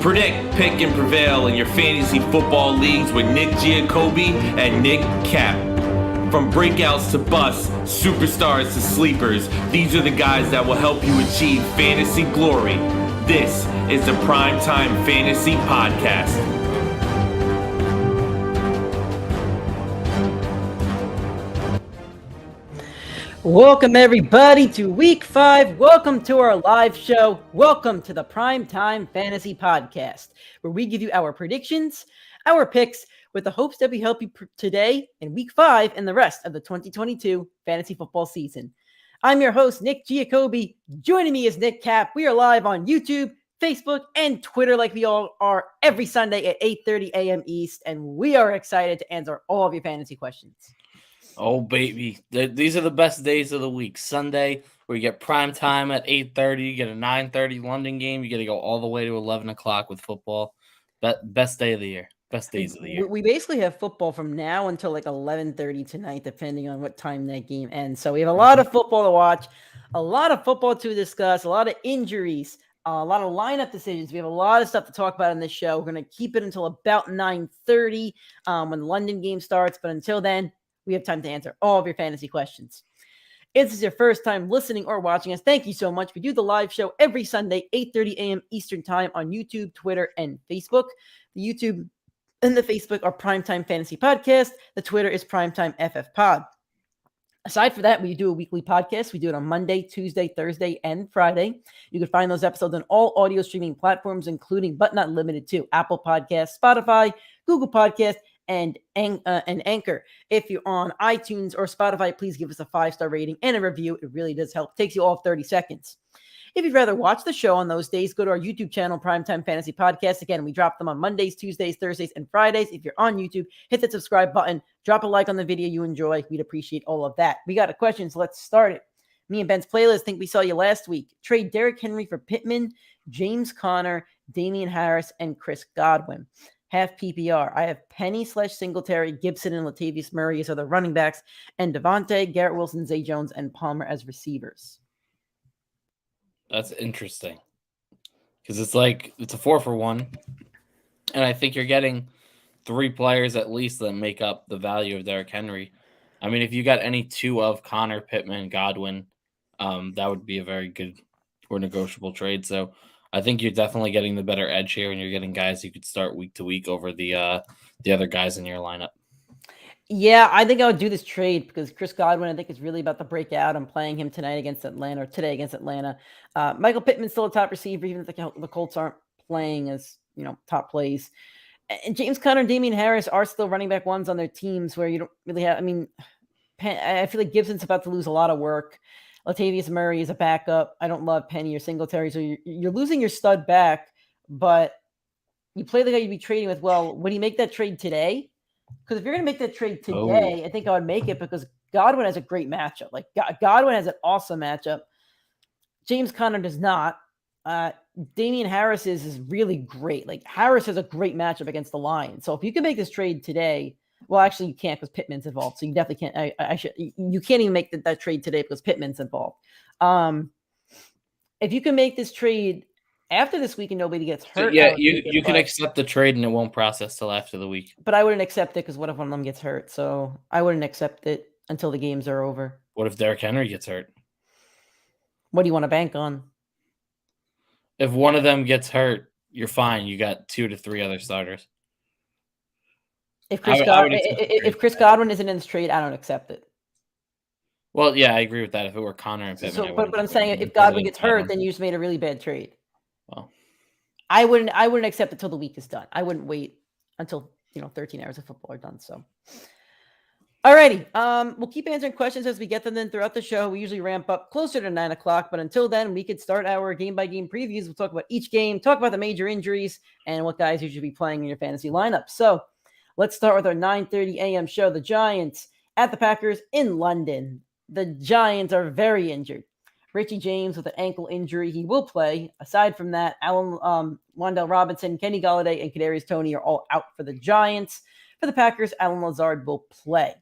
Predict, pick, and prevail in your fantasy football leagues with Nick Giacobbe and Nick Cap. From breakouts to busts, superstars to sleepers, these are the guys that will help you achieve fantasy glory. This is the PrimeTime Fantasy Podcast. Welcome everybody to week 5. Welcome to our live show. Welcome to the PrimeTime Fantasy Podcast, where we give you our predictions, our picks, with the hopes that we help you today in week 5 and the rest of the 2022 fantasy football season. I'm your host, Nick Giacobbe. Joining me is Nick Cap. We are live on YouTube, Facebook, and Twitter like we all are every Sunday at 8:30 a.m. East, and we are excited to answer all of your fantasy questions. Oh, baby. These are the best days of the week. Sunday, where you get prime time at 8:30, you get a 9:30 London game, you get to go all the way to 11 o'clock with football. Best day of the year. Best days of the year. We basically have football from now until like 11:30 tonight, depending on what time that game ends. So we have a lot of football to watch, a lot of football to discuss, a lot of injuries, a lot of lineup decisions. We have a lot of stuff to talk about in this show. We're going to keep it until about 9:30 when the London game starts. But until then, we have time to answer all of your fantasy questions. If this is your first time listening or watching us, thank you so much. We do the live show every Sunday, 8:30 a.m. Eastern Time on YouTube, Twitter, and Facebook. The YouTube and the Facebook are PrimeTime Fantasy Podcast. The Twitter is PrimeTimeFFPod. Aside from that, we do a weekly podcast. We do it on Monday, Tuesday, Thursday, and Friday. You can find those episodes on all audio streaming platforms, including but not limited to Apple Podcasts, Spotify, Google Podcasts, and Anchor. If you're on iTunes or Spotify, please give us a 5-star rating and a review. It really does help. It takes you all 30 seconds. If you'd rather watch the show on those days, go to our YouTube channel, PrimeTime Fantasy Podcast. Again, we drop them on Mondays, Tuesdays, Thursdays, and Fridays. If you're on YouTube, hit the subscribe button. Drop a like on the video you enjoy. We'd appreciate all of that. We got a question, so let's start it. Me and Ben's playlist, think we saw you last week. Trade Derrick Henry for Pittman, James Conner, Damian Harris, and Chris Godwin. Half PPR. I have Penny/Singletary, Gibson, and Latavius Murray as other running backs, and Devontae, Garrett Wilson, Zay Jones, and Palmer as receivers. That's interesting. Because it's a 4-for-1. And I think you're getting 3 players at least that make up the value of Derrick Henry. I mean, if you got any 2 of Connor, Pittman, Godwin, that would be a very good or negotiable trade. So I think you're definitely getting the better edge here, and you're getting guys you could start week to week over the other guys in your lineup. Yeah, I think I would do this trade because Chris Godwin, I think, is really about to break out. I'm playing him tonight against Atlanta, or today against Atlanta. Michael Pittman's still a top receiver, even if the Colts aren't playing as top plays. And James Conner and Damian Harris are still running back ones on their teams where you don't really have. I mean, I feel like Gibson's about to lose a lot of work. Latavius Murray is a backup. I don't love Penny or Singletary, so you're losing your stud back, but you play the guy you'd be trading with. Well, would he make that trade today? Because if you're going to make that trade today, I think I would make it because Godwin has a great matchup. Like Godwin has an awesome matchup. James Conner does not. Damian Harris is really great. Like Harris has a great matchup against the Lions. So if you can make this trade today, well, actually you can't because Pittman's involved. So you definitely can't. You can't even make that trade today because Pittman's involved. If you can make this trade after this week and nobody gets hurt. So, yeah, you can accept the trade and it won't process till after the week. But I wouldn't accept it because what if one of them gets hurt? So I wouldn't accept it until the games are over. What if Derrick Henry gets hurt? What do you want to bank on? If one of them gets hurt, you're fine. You got 2 to 3 other starters. If Chris Godwin isn't in this trade, I don't accept it. Well, yeah, I agree with that. If it were Connor and Pittman, but I'm saying if Godwin gets hurt, then you just made a really bad trade. Well, I wouldn't accept it till the week is done. I wouldn't wait until 13 hours of football are done. So, alrighty, we'll keep answering questions as we get them. Then throughout the show, we usually ramp up closer to 9 o'clock. But until then, we could start our game by game previews. We'll talk about each game, talk about the major injuries, and what guys you should be playing in your fantasy lineup. So, let's start with our 9:30 a.m. show. The Giants at the Packers in London. The Giants are very injured. Richie James with an ankle injury. He will play. Aside from that, Wan'Dale Robinson, Kenny Golladay, and Kadarius Toney are all out for the Giants. For the Packers, Allen Lazard will play.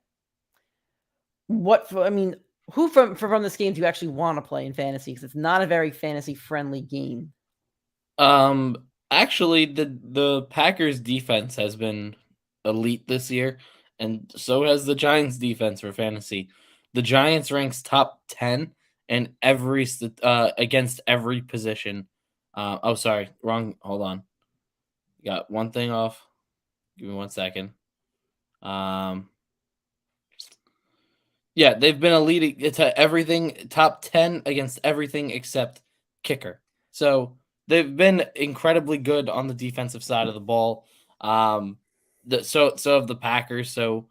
Who from this game do you actually want to play in fantasy? Because it's not a very fantasy-friendly game. Actually, the Packers defense has been elite this year, and so has the Giants defense for fantasy. The Giants ranks top 10 in against every position. Sorry, wrong. Hold on. Got one thing off. Give me 1 second. Yeah, they've been elite. It's everything top 10 against everything except kicker. So they've been incredibly good on the defensive side of the ball. So of the Packers. So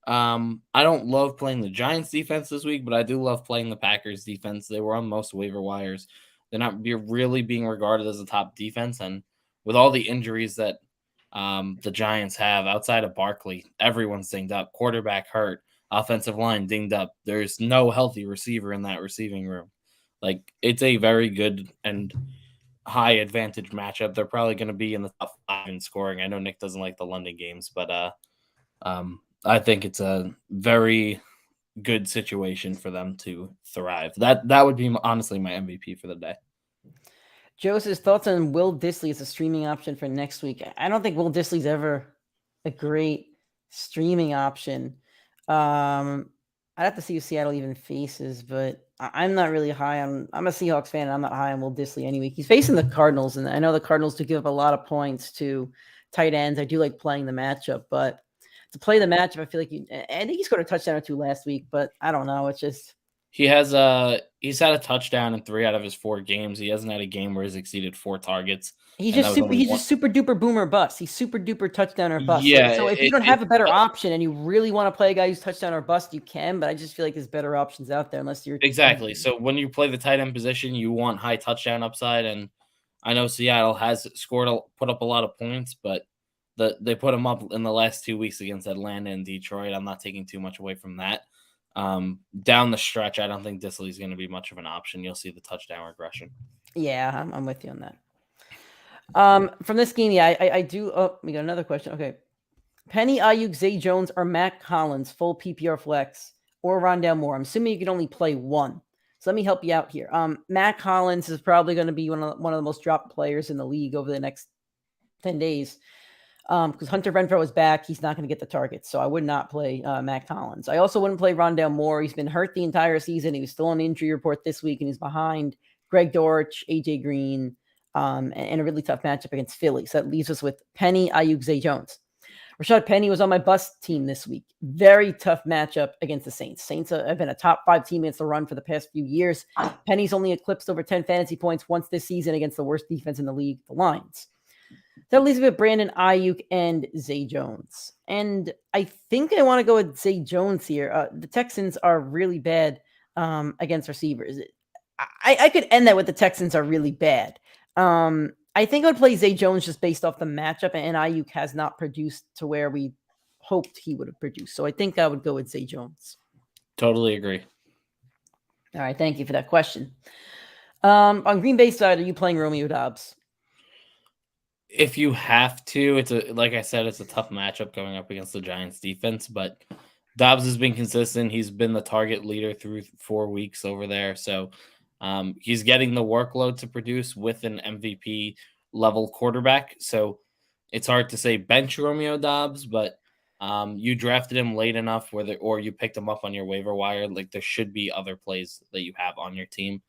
I don't love playing the Giants defense this week, but I do love playing the Packers defense. They were on most waiver wires. They're not really being regarded as a top defense, and with all the injuries that the Giants have outside of Barkley, everyone's dinged up. Quarterback hurt. Offensive line dinged up. There's no healthy receiver in that receiving room. Like, it's a very good and high advantage matchup. They're probably going to be in the top 5 in scoring. I know Nick doesn't like the London games, but I think it's a very good situation for them to thrive. That would be honestly my MVP for the day. Joseph's thoughts on Will Dissly as a streaming option for next week. I don't think Will Dissly's ever a great streaming option. I'd have to see who Seattle even faces, but I'm not really high on. I'm a Seahawks fan, and I'm not high on Will Dissly any week. He's facing the Cardinals, and I know the Cardinals do give up a lot of points to tight ends. I do like playing the matchup, but to play the matchup, I feel like I think he scored a touchdown or 2 last week, but I don't know. It's just he's had a touchdown in 3 out of his 4 games. He hasn't had a game where he's exceeded 4 targets. He's just super duper boomer bust. He's super duper touchdown or bust. Yeah. So if you don't have a better option and you really want to play a guy who's touchdown or bust, you can. But I just feel like there's better options out there unless you're exactly. So when you play the tight end position, you want high touchdown upside, and I know Seattle has put up a lot of points, but they put them up in the last 2 weeks against Atlanta and Detroit. I'm not taking too much away from that. Down the stretch, I don't think Dissly is going to be much of an option. You'll see the touchdown regression. Yeah, I'm with you on that. From this game, yeah, I do. Oh, we got another question. Okay. Penny, Ayuk, Zay Jones, or Matt Collins, full PPR flex, or Rondale Moore. I'm assuming you can only play one. So let me help you out here. Matt Collins is probably going to be one of the most dropped players in the league over the next 10 days. Because Hunter Renfrow is back. He's not going to get the targets. So I would not play Matt Collins. I also wouldn't play Rondale Moore. He's been hurt the entire season. He was still on the injury report this week, and he's behind Greg Dortch, AJ Green, and a really tough matchup against Philly. So that leaves us with Penny, Ayuk, Zay Jones. Rashad Penny was on my bust team this week. Very tough matchup against the Saints. Saints have been a top 5 team against the run for the past few years. Penny's only eclipsed over 10 fantasy points once this season against the worst defense in the league, the Lions. That leaves me with Brandon Ayuk and Zay Jones. And I think I want to go with Zay Jones here. The Texans are really bad against receivers. I could end that with the Texans are really bad. I think I would play Zay Jones just based off the matchup, and Ayuk has not produced to where we hoped he would have produced. So I think I would go with Zay Jones. Totally agree. All right, thank you for that question. On Green Bay side, are you playing Romeo Doubs? If you have to, like I said, it's a tough matchup going up against the Giants defense, but Dobbs has been consistent. He's been the target leader through 4 weeks over there. So he's getting the workload to produce with an MVP level quarterback. So it's hard to say bench Romeo Doubs, but you drafted him late enough or you picked him up on your waiver wire. Like, there should be other plays that you have on your team.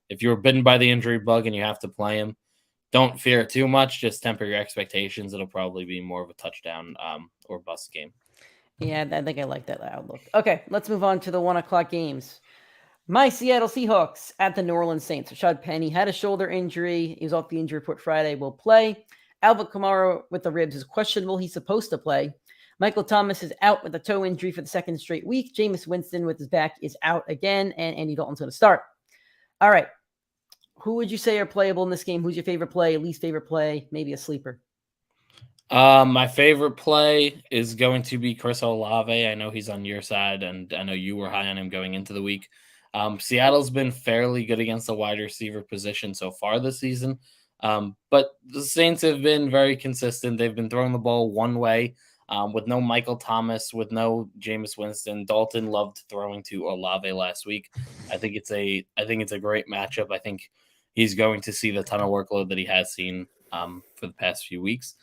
If you were bitten by the injury bug and you have to play him, don't fear it too much. Just temper your expectations. It'll probably be more of a touchdown or bust game. Yeah, I think I like that outlook. Okay, let's move on to the 1:00 games. My Seattle Seahawks at the New Orleans Saints. Rashad Penny had a shoulder injury. He was off the injury report Friday. Will play. Alvin Kamara with the ribs is questionable. He's supposed to play. Michael Thomas is out with a toe injury for the 2nd straight week. Jameis Winston with his back is out again, and Andy Dalton's going to start. All right. Who would you say are playable in this game? Who's your favorite play, least favorite play, maybe a sleeper? My favorite play is going to be Chris Olave. I know he's on your side, and I know you were high on him going into the week. Seattle's been fairly good against the wide receiver position so far this season, but the Saints have been very consistent. They've been throwing the ball one way with no Michael Thomas, with no Jameis Winston. Dalton loved throwing to Olave last week. I think it's a great matchup. I think he's going to see the ton of workload that he has seen for the past few weeks.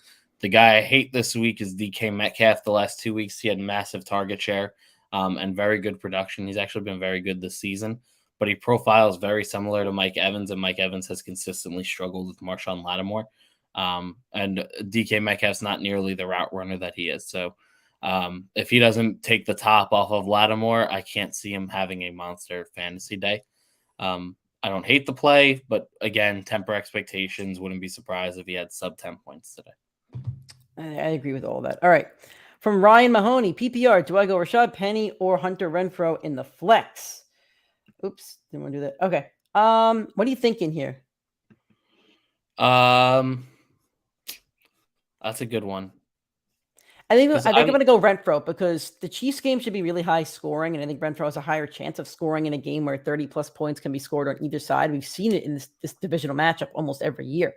The guy I hate this week is DK Metcalf. The last 2 weeks, he had massive target share and very good production. He's actually been very good this season, but he profiles very similar to Mike Evans, and Mike Evans has consistently struggled with Marshawn Lattimore. And DK Metcalf's not nearly the route runner that he is. So if he doesn't take the top off of Lattimore, I can't see him having a monster fantasy day. I don't hate the play, but again, temper expectations. Wouldn't be surprised if he had sub 10 points today. I agree with all that. All right. From Ryan Mahoney, PPR, do I go Rashad Penny or Hunter Renfrow in the flex? Oops, didn't want to do that. Okay. What are you thinking here? That's a good one. I think I'm going to go Renfrow because the Chiefs game should be really high scoring, and I think Renfrow has a higher chance of scoring in a game where 30-plus points can be scored on either side. We've seen it in this divisional matchup almost every year.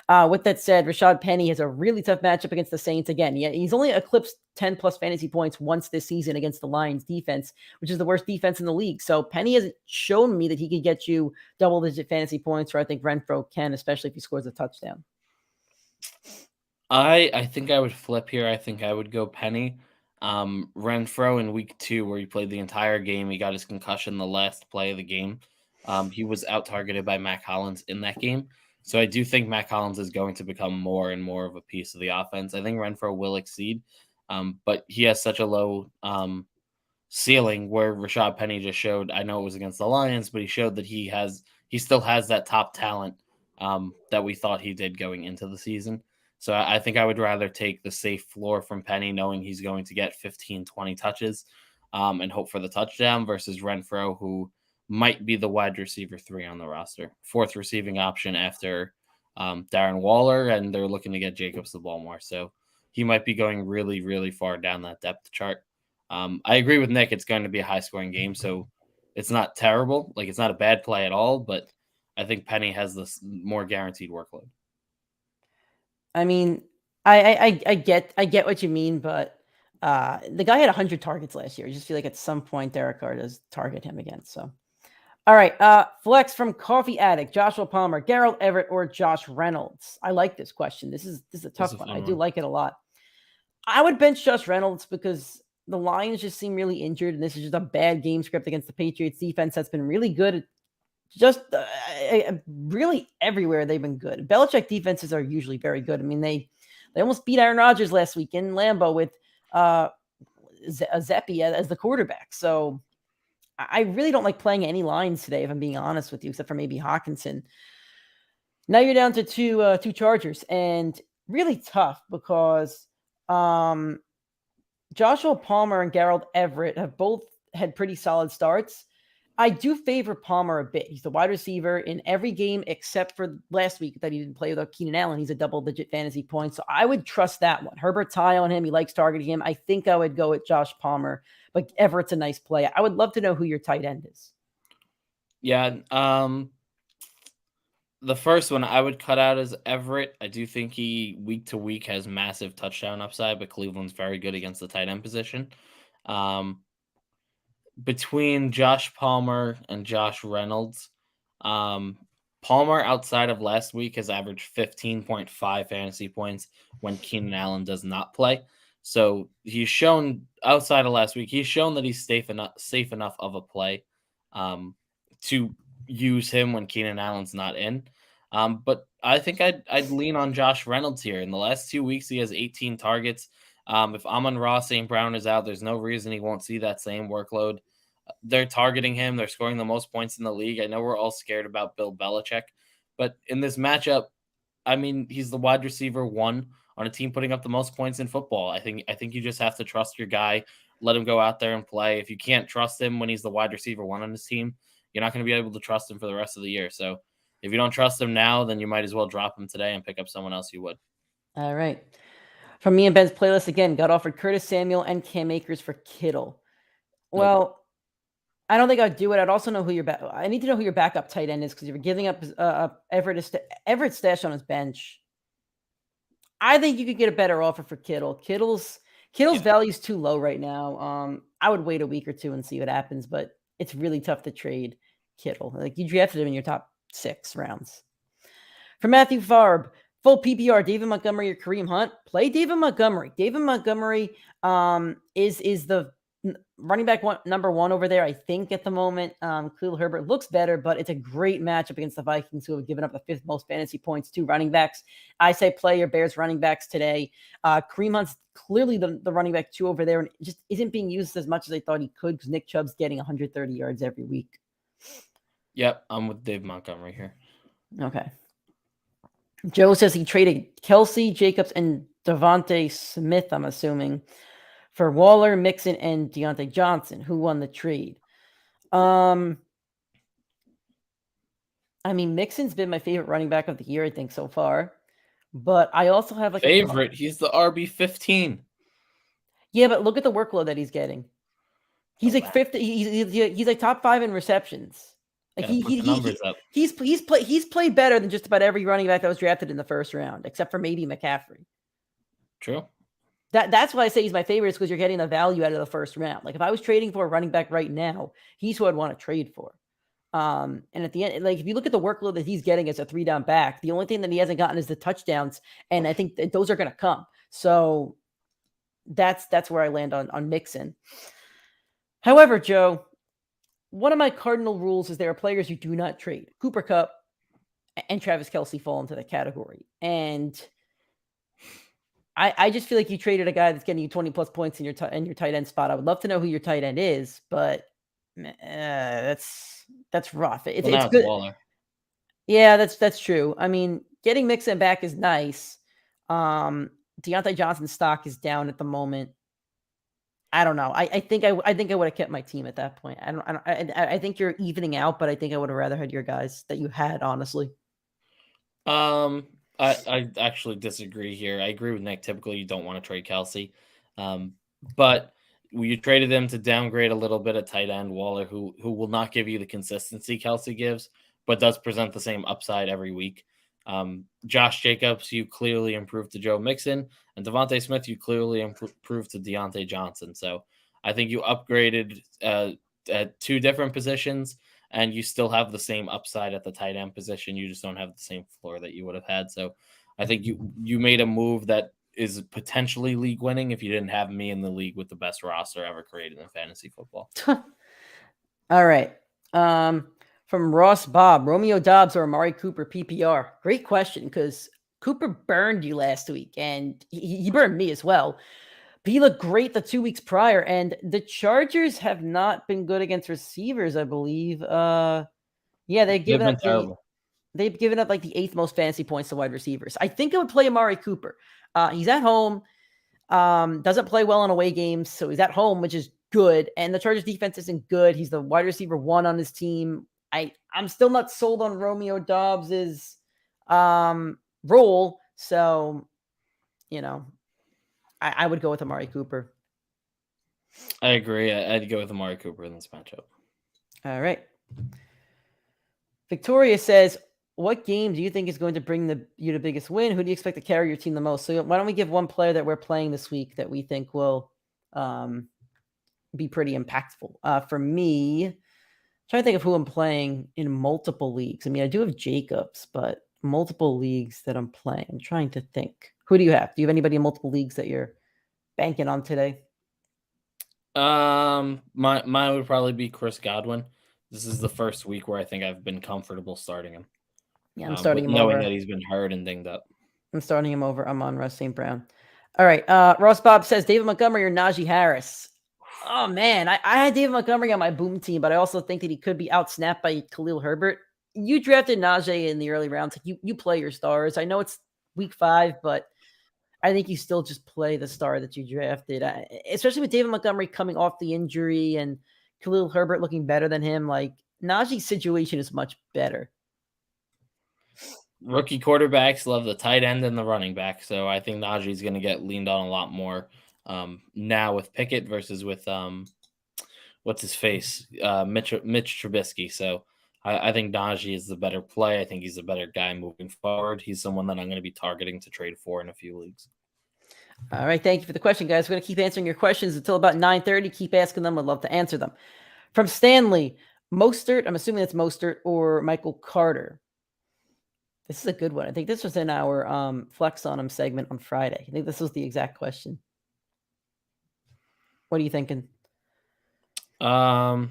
With that said, Rashad Penny has a really tough matchup against the Saints again. Yeah, he's only eclipsed 10-plus fantasy points once this season against the Lions defense, which is the worst defense in the league. So Penny has shown me that he could get you double-digit fantasy points, where I think Renfrow can, especially if he scores a touchdown. I think I would flip here. I think I would go Penny. Renfrow in week 2, where he played the entire game, he got his concussion the last play of the game. He was out-targeted by Matt Collins in that game. So I do think Matt Collins is going to become more and more of a piece of the offense. I think Renfrow will exceed, but he has such a low ceiling where Rashad Penny just showed, I know it was against the Lions, but he showed that he still has that top talent that we thought he did going into the season. So I think I would rather take the safe floor from Penny, knowing he's going to get 15, 20 touches and hope for the touchdown, versus Renfrow, who might be the wide receiver 3 on the roster. 4th receiving option after Darren Waller, and they're looking to get Jacobs the ball more. So he might be going really, really far down that depth chart. I agree with Nick. It's going to be a high-scoring game, so it's not terrible. Like, it's not a bad play at all, but I think Penny has this more guaranteed workload. I mean, I get what you mean, but the guy had 100 targets last year. I just feel like at some point Derek Carr does target him again. So, all right, flex from Coffee Addict, Joshua Palmer, Gerald Everett, or Josh Reynolds. I like this question. This is a tough one. I do like it a lot. I would bench Josh Reynolds because the Lions just seem really injured, and this is just a bad game script against the Patriots defense that's been really good. Just really everywhere they've been good. Belichick defenses are usually very good. I mean, they almost beat Aaron Rodgers last week in Lambeau with Zeppi as the quarterback. So I really don't like playing any lines today, if I'm being honest with you, except for maybe Hawkinson. Now you're down to two Chargers, and really tough because Joshua Palmer and Gerald Everett have both had pretty solid starts. I do favor Palmer a bit. He's the wide receiver in every game except for last week that he didn't play without Keenan Allen. He's a double-digit fantasy point, so I would trust that one. Herbert's high on him. He likes targeting him. I think I would go with Josh Palmer, but Everett's a nice play. I would love to know who your tight end is. Yeah, the first one I would cut out is Everett. I do think he, week to week, has massive touchdown upside, but Cleveland's very good against the tight end position. Between Josh Palmer and Josh Reynolds, Palmer outside of last week has averaged 15.5 fantasy points when Keenan Allen does not play. So he's shown, outside of last week, he's shown that he's safe enough of a play to use him when Keenan Allen's not in. But I think I'd lean on Josh Reynolds here. In the last 2 weeks, he has 18 targets. If Amon-Ra St. Brown is out, there's no reason he won't see that same workload. They're targeting him. They're scoring the most points in the league. I know we're all scared about Bill Belichick, but in this matchup, I mean, he's the wide receiver 1 on a team putting up the most points in football. I think you just have to trust your guy, let him go out there and play. If you can't trust him when he's the wide receiver 1 on his team, you're not going to be able to trust him for the rest of the year. So if you don't trust him now, then you might as well drop him today and pick up someone else you would. All right. From me and Ben's playlist again, got offered Curtis Samuel and Cam Akers for Kittle. Well, I don't think I'd do it. I'd also know who your I need to know who your backup tight end is because you're giving up Everett stash on his bench. I think you could get a better offer for Kittle. Kittle's value is too low right now. I would wait a week or two and see what happens, but it's really tough to trade Kittle. Like, you drafted him in your top 6 rounds. For Matthew Farb, Full PPR, David Montgomery or Kareem Hunt. Play David Montgomery. David Montgomery is the running back number one over there, I think, at the moment. Khalil Herbert looks better, but it's a great matchup against the Vikings, who have given up the 5th most fantasy points to running backs. I say play your Bears running backs today. Kareem Hunt's clearly the running back 2 over there, and just isn't being used as much as I thought he could, because Nick Chubb's getting 130 yards every week. Yep, I'm with Dave Montgomery here. Okay. Joe says he traded Kelsey, Jacobs, and Devontae Smith, I'm assuming, for Waller, Mixon, and Deontay Johnson. Who won the trade? I mean, Mixon's been my favorite running back of the year, I think, so far. But I also have like favorite. He's the RB15. Yeah, but look at the workload that he's getting. He's like 50. He's like top 5 in receptions. Like he's played better than just about every running back that was drafted in the first round, except for maybe McCaffrey. True. That's why I say he's my favorite, because you're getting the value out of the first round. Like if I was trading for a running back right now, he's who I'd want to trade for. And at the end, like if you look at the workload that he's getting as a 3-down back, the only thing that he hasn't gotten is the touchdowns, and I think that those are going to come. So that's where I land on Mixon. However, Joe, one of my cardinal rules is there are players you do not trade. Cooper Kupp and Travis Kelce fall into the category. And I just feel like you traded a guy that's getting you 20-plus points in your tight end spot. I would love to know who your tight end is, but that's rough. It's good. Waller. Yeah, that's true. I mean, getting Mixon back is nice. Deontay Johnson's stock is down at the moment. I don't know. I think I would have kept my team at that point. I think you're evening out, but I think I would have rather had your guys that you had, honestly. I actually disagree here. I agree with Nick. Typically, you don't want to trade Kelce, but you traded him to downgrade a little bit at tight end. Waller, who will not give you the consistency Kelce gives, but does present the same upside every week. Josh Jacobs, you clearly improved to Joe Mixon, and Devontae Smith, you clearly improved to Deontay Johnson. So I think you upgraded at 2 different positions, and you still have the same upside at the tight end position. You just don't have the same floor that you would have had. So I think you made a move that is potentially league winning if you didn't have me in the league with the best roster ever created in fantasy football. All right. From Ross Bob, Romeo Doubs or Amari Cooper PPR? Great question, because Cooper burned you last week, and he burned me as well. But he looked great the 2 weeks prior, and the Chargers have not been good against receivers, I believe. They've given up like the 8th most fantasy points to wide receivers. I think I would play Amari Cooper. He's at home, doesn't play well in away games, so he's at home, which is good. And the Chargers defense isn't good. He's the wide receiver 1 on his team. I'm still not sold on Romeo Doubs's role. So, I would go with Amari Cooper. I agree. I'd go with Amari Cooper in this matchup. All right. Victoria says, what game do you think is going to bring you the biggest win? Who do you expect to carry your team the most? So why don't we give one player that we're playing this week that we think will be pretty impactful? For me, I'm trying to think of who I'm playing in multiple leagues. I mean, I do have Jacobs, but multiple leagues that I'm playing. I'm trying to think. Who do you have? Do you have anybody in multiple leagues that you're banking on today? Mine would probably be Chris Godwin. This is the first week where I think I've been comfortable starting him. Yeah, I'm starting him knowing over. that he's been hurt and dinged up. I'm starting him over. I'm on Russ St. Brown. All right. Ross Bob says David Montgomery or Najee Harris. Oh, man. I had David Montgomery on my boom team, but I also think that he could be outsnapped by Khalil Herbert. You drafted Najee in the early rounds. You play your stars. I know it's week 5, but I think you still just play the star that you drafted, especially with David Montgomery coming off the injury and Khalil Herbert looking better than him. Like, Najee's situation is much better. Rookie quarterbacks love the tight end and the running back, so I think Najee's going to get leaned on a lot more now with Pickett versus with what's his face, Mitch Trubisky. So I think Najee is the better play. I think he's a better guy moving forward. He's someone that I'm going to be targeting to trade for in a few leagues. All right, thank you for the question, guys. We're going to keep answering your questions until about 9:30. Keep asking them. I'd love to answer them. From Stanley, Mostert, I'm assuming that's Mostert or Michael Carter. This is a good one. I think this was in our Flex on 'em segment on Friday. I think this was the exact question. What are you thinking? I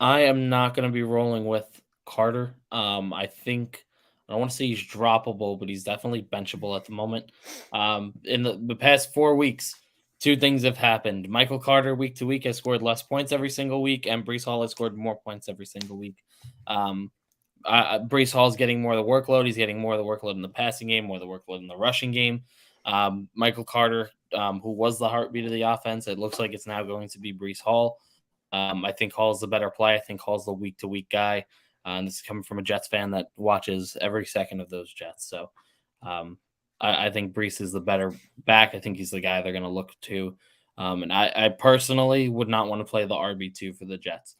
am not going to be rolling with Carter. I think I don't want to say he's droppable, but he's definitely benchable at the moment. In the past 4 weeks, two things have happened. Michael Carter, week to week, has scored less points every single week, and Brees Hall has scored more points every single week. Brees Hall is getting more of the workload. He's getting more of the workload in the passing game, more of the workload in the rushing game. Michael Carter, who was the heartbeat of the offense, it looks like it's now going to be Brees Hall. I think Hall's the better play. I think Hall's the week-to-week guy. And this is coming from a Jets fan that watches every second of those Jets. So I think Brees is the better back. I think he's the guy they're going to look to. And I personally would not want to play the RB2 for the Jets.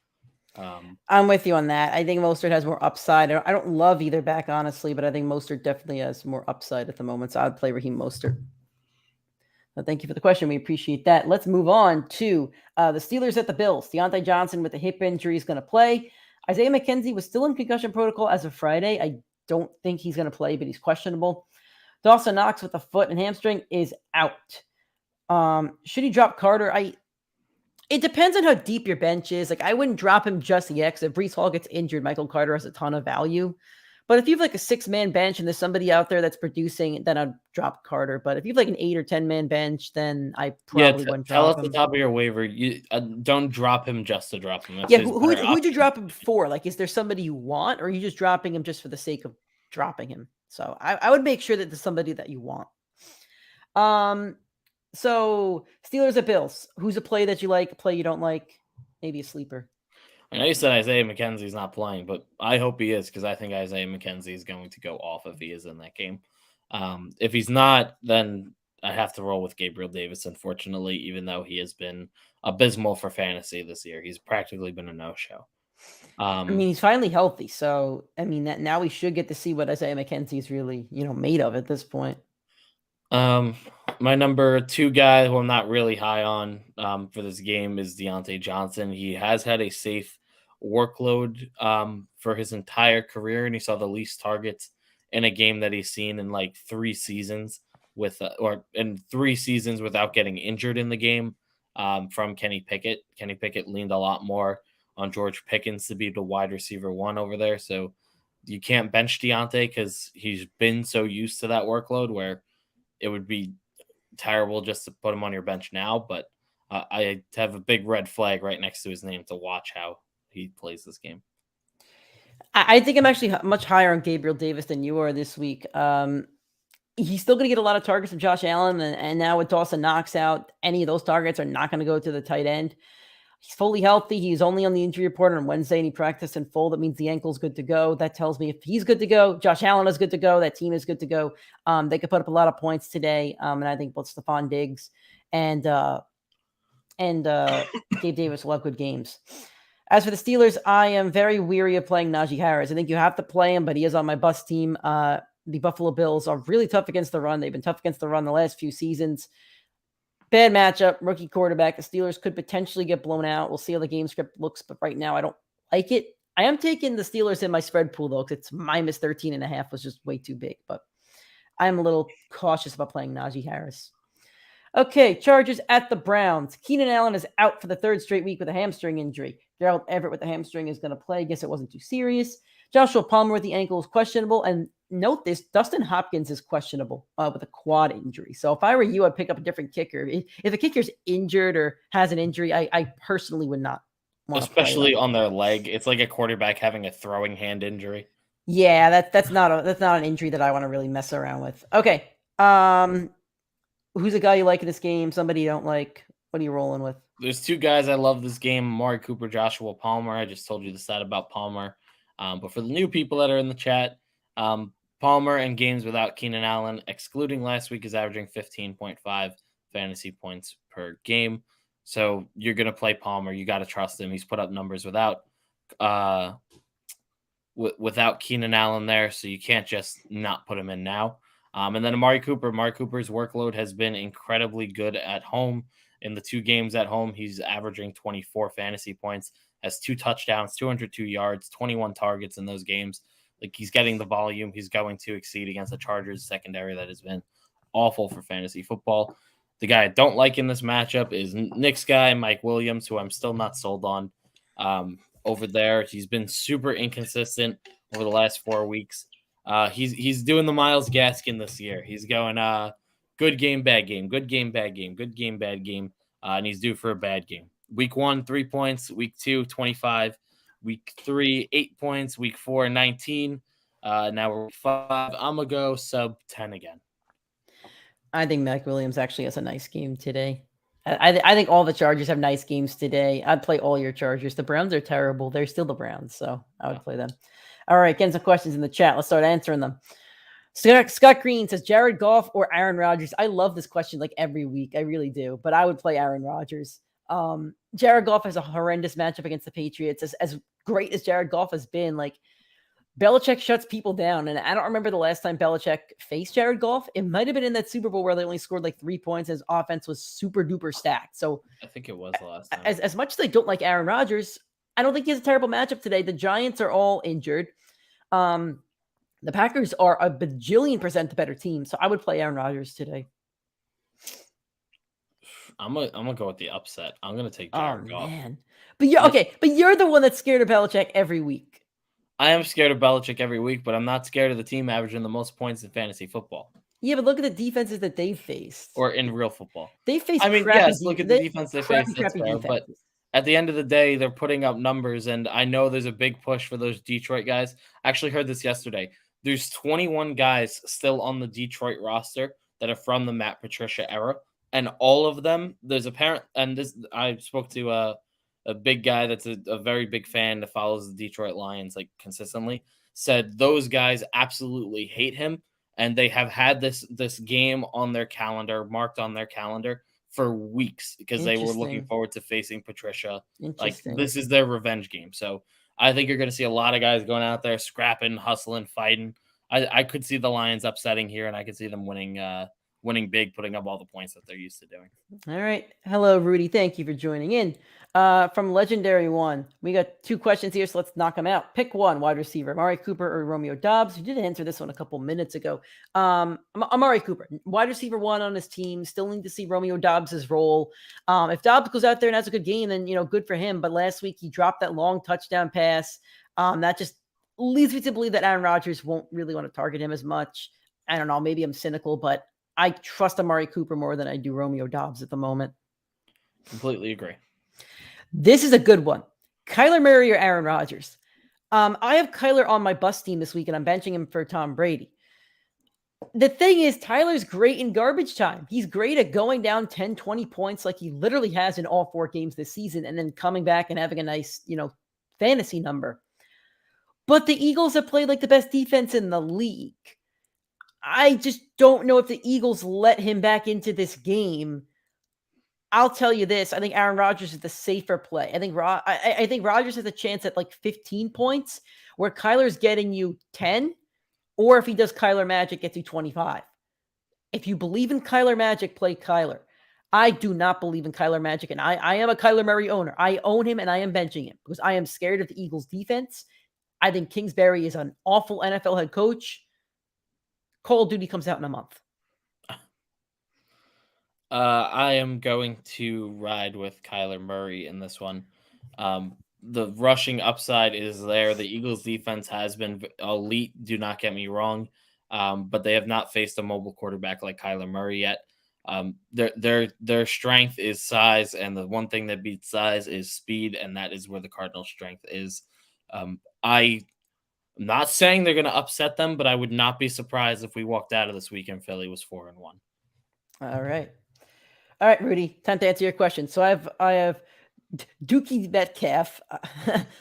I'm with you on that. I think Mostert has more upside. I don't love either back, honestly, but I think Mostert definitely has more upside at the moment. So I'd play Raheem Mostert. So thank you for the question. We appreciate that. Let's move on to the Steelers at the Bills. Deontay Johnson with a hip injury is going to play. Isaiah McKenzie was still in concussion protocol as of Friday. I don't think he's going to play, but he's questionable. Dawson Knox with a foot and hamstring is out. Should he drop Carter? It depends on how deep your bench is. Like, I wouldn't drop him just yet, because if Brees Hall gets injured, Michael Carter has a ton of value. But if you have like a 6-man bench and there's somebody out there that's producing, then I'd drop Carter. But if you have like an 8 or 10-man bench, then I probably wouldn't tell drop us him. the top of your waiver. You don't drop him just to drop him. Yeah, who'd you drop him for? Like, is there somebody you want, or are you just dropping him just for the sake of dropping him? So I would make sure that there's somebody that you want. So Steelers at Bills. Who's a play that you like, a play you don't like? Maybe a sleeper. I know you said Isaiah McKenzie's not playing, but I hope he is, because I think Isaiah McKenzie is going to go off if he is in that game. If he's not, then I have to roll with Gabriel Davis, unfortunately, even though he has been abysmal for fantasy this year. He's practically been a no-show. I mean, he's finally healthy, so I mean that now we should get to see what Isaiah McKenzie is really, made of at this point. My number 2 guy, who I'm not really high on for this game, is Deontay Johnson. He has had a safe workload for his entire career, and he saw the least targets in a game that he's seen in like 3 seasons in 3 seasons without getting injured in the game from Kenny Pickett. Kenny Pickett leaned a lot more on George Pickens to be the wide receiver 1 over there. So you can't bench Deontay because he's been so used to that workload where it would be terrible just to put him on your bench now. But I have a big red flag right next to his name to watch how he plays this game. I think I'm actually much higher on Gabriel Davis than you are this week. He's still going to get a lot of targets from Josh Allen, and now with Dawson Knox out, any of those targets are not going to go to the tight end. He's fully healthy. He's only on the injury report on Wednesday, and he practiced in full. That means the ankle's good to go. That tells me if he's good to go, Josh Allen is good to go, that team is good to go. They could put up a lot of points today, and I think both Stephon Diggs and Gabe Davis will have good games. As for the Steelers, I am very weary of playing Najee Harris. I think you have to play him, but he is on my bust team. The Buffalo Bills are really tough against the run. They've been tough against the run the last few seasons. Bad matchup, rookie quarterback. The Steelers could potentially get blown out. We'll see how the game script looks, but right now I don't like it. I am taking the Steelers in my spread pool, though, because it's minus 13.5 was just way too big, but I'm a little cautious about playing Najee Harris. Okay, Chargers at the Browns. Keenan Allen is out for the 3rd straight week with a hamstring injury. Gerald Everett with the hamstring is going to play. I guess it wasn't too serious. Joshua Palmer with the ankle is questionable. And note this, Dustin Hopkins is questionable with a quad injury. So if I were you, I'd pick up a different kicker. If a kicker's injured or has an injury, I personally would not want to play them. Especially on their leg. It's like a quarterback having a throwing hand injury. Yeah, that's not an injury that I want to really mess around with. Okay. Who's a guy you like in this game? Somebody you don't like? What are you rolling with? There's 2 guys I love this game, Amari Cooper, Joshua Palmer. I just told you the stat about Palmer. But for the new people that are in the chat, Palmer in games without Keenan Allen, excluding last week, is averaging 15.5 fantasy points per game. So you're going to play Palmer. You got to trust him. He's put up numbers without Keenan Allen there, so you can't just not put him in now. And then Amari Cooper. Amari Cooper's workload has been incredibly good at home. In the 2 games at home, he's averaging 24 fantasy points, has 2 touchdowns, 202 yards, 21 targets in those games. Like, he's getting the volume. He's going to exceed against the Chargers secondary that has been awful for fantasy football. The guy I don't like in this matchup is Nick's guy, Mike Williams, who I'm still not sold on over there. He's been super inconsistent over the last 4 weeks. He's doing the Myles Gaskin this year. He's going good game, bad game, good game, bad game, good game, bad game, and he's due for a bad game. Week 1, 3 points. Week 2, 25. Week 3, 8 points. Week 4, 19. Now we're 5. I'm going to go sub 10 again. I think Mike Williams actually has a nice game today. I think all the Chargers have nice games today. I'd play all your Chargers. The Browns are terrible. They're still the Browns, so I would play them. All right, getting some questions in the chat. Let's start answering them. Scott Green says, Jared Goff or Aaron Rodgers? I love this question like every week. I really do, but I would play Aaron Rodgers. Jared Goff has a horrendous matchup against the Patriots. As great as Jared Goff has been, like, Belichick shuts people down, and I don't remember the last time Belichick faced Jared Goff. It might have been in that Super Bowl where they only scored like 3 points. His offense was super duper stacked. So I think it was the last time. As much as I don't like Aaron Rodgers, I don't think he has a terrible matchup today. The Giants are all injured. The Packers are a bajillion% the better team, so I would play Aaron Rodgers today. I'm gonna go with the upset. I'm gonna take Jared Goff. Man. But you're the one that's scared of Belichick every week. I am scared of Belichick every week, but I'm not scared of the team averaging the most points in fantasy football. Yeah, but look at the defenses that they've faced. Or in real football. They faced look at the defense they faced. But at the end of the day, they're putting up numbers, and I know there's a big push for those Detroit guys. I actually heard this yesterday. There's 21 guys still on the Detroit roster that are from the Matt Patricia era, and all of them, there's apparent, and this, I spoke to a big guy that's a very big fan that follows the Detroit Lions like consistently, said those guys absolutely hate him, and they have had this game on their calendar, marked on their calendar for weeks because they were looking forward to facing Patricia. Like, this is their revenge game. So I think you're going to see a lot of guys going out there scrapping, hustling, fighting. I could see the Lions upsetting here, and I could see them winning big, putting up all the points that they're used to doing. All right. Hello, Rudy. Thank you for joining in. From Legendary One, we got 2 questions here, so let's knock them out. Pick one, wide receiver, Amari Cooper or Romeo Doubs. You did answer this one a couple minutes ago. Amari Cooper, wide receiver 1 on his team. Still need to see Romeo Doubs' role. If Doubs goes out there and has a good game, then, good for him. But last week he dropped that long touchdown pass. That just leads me to believe that Aaron Rodgers won't really want to target him as much. I don't know. Maybe I'm cynical, but I trust Amari Cooper more than I do Romeo Doubs at the moment. Completely agree. This is a good one. Kyler Murray or Aaron Rodgers? I have Kyler on my bus team this week, and I'm benching him for Tom Brady. The thing is, Tyler's great in garbage time. He's great at going down 10, 20 points like he literally has in all 4 games this season, and then coming back and having a nice, fantasy number. But the Eagles have played like the best defense in the league. I just don't know if the Eagles let him back into this game. I'll tell you this. I think Aaron Rodgers is the safer play. I think Rodgers has a chance at like 15 points, where Kyler's getting you 10, or if he does Kyler Magic, gets you 25. If you believe in Kyler Magic, play Kyler. I do not believe in Kyler Magic, and I am a Kyler Murray owner. I own him, and I am benching him because I am scared of the Eagles' defense. I think Kingsbury is an awful NFL head coach. Call of Duty comes out in a month. I am going to ride with Kyler Murray in this one. The rushing upside is there. The Eagles defense has been elite. Do not get me wrong. But they have not faced a mobile quarterback like Kyler Murray yet. Their strength is size, and the one thing that beats size is speed, and that is where the Cardinals' strength is. I'm not saying they're going to upset them, but I would not be surprised if we walked out of this week and Philly was 4-1. All right, Rudy. Time to answer your question. So I have Dookie Metcalf.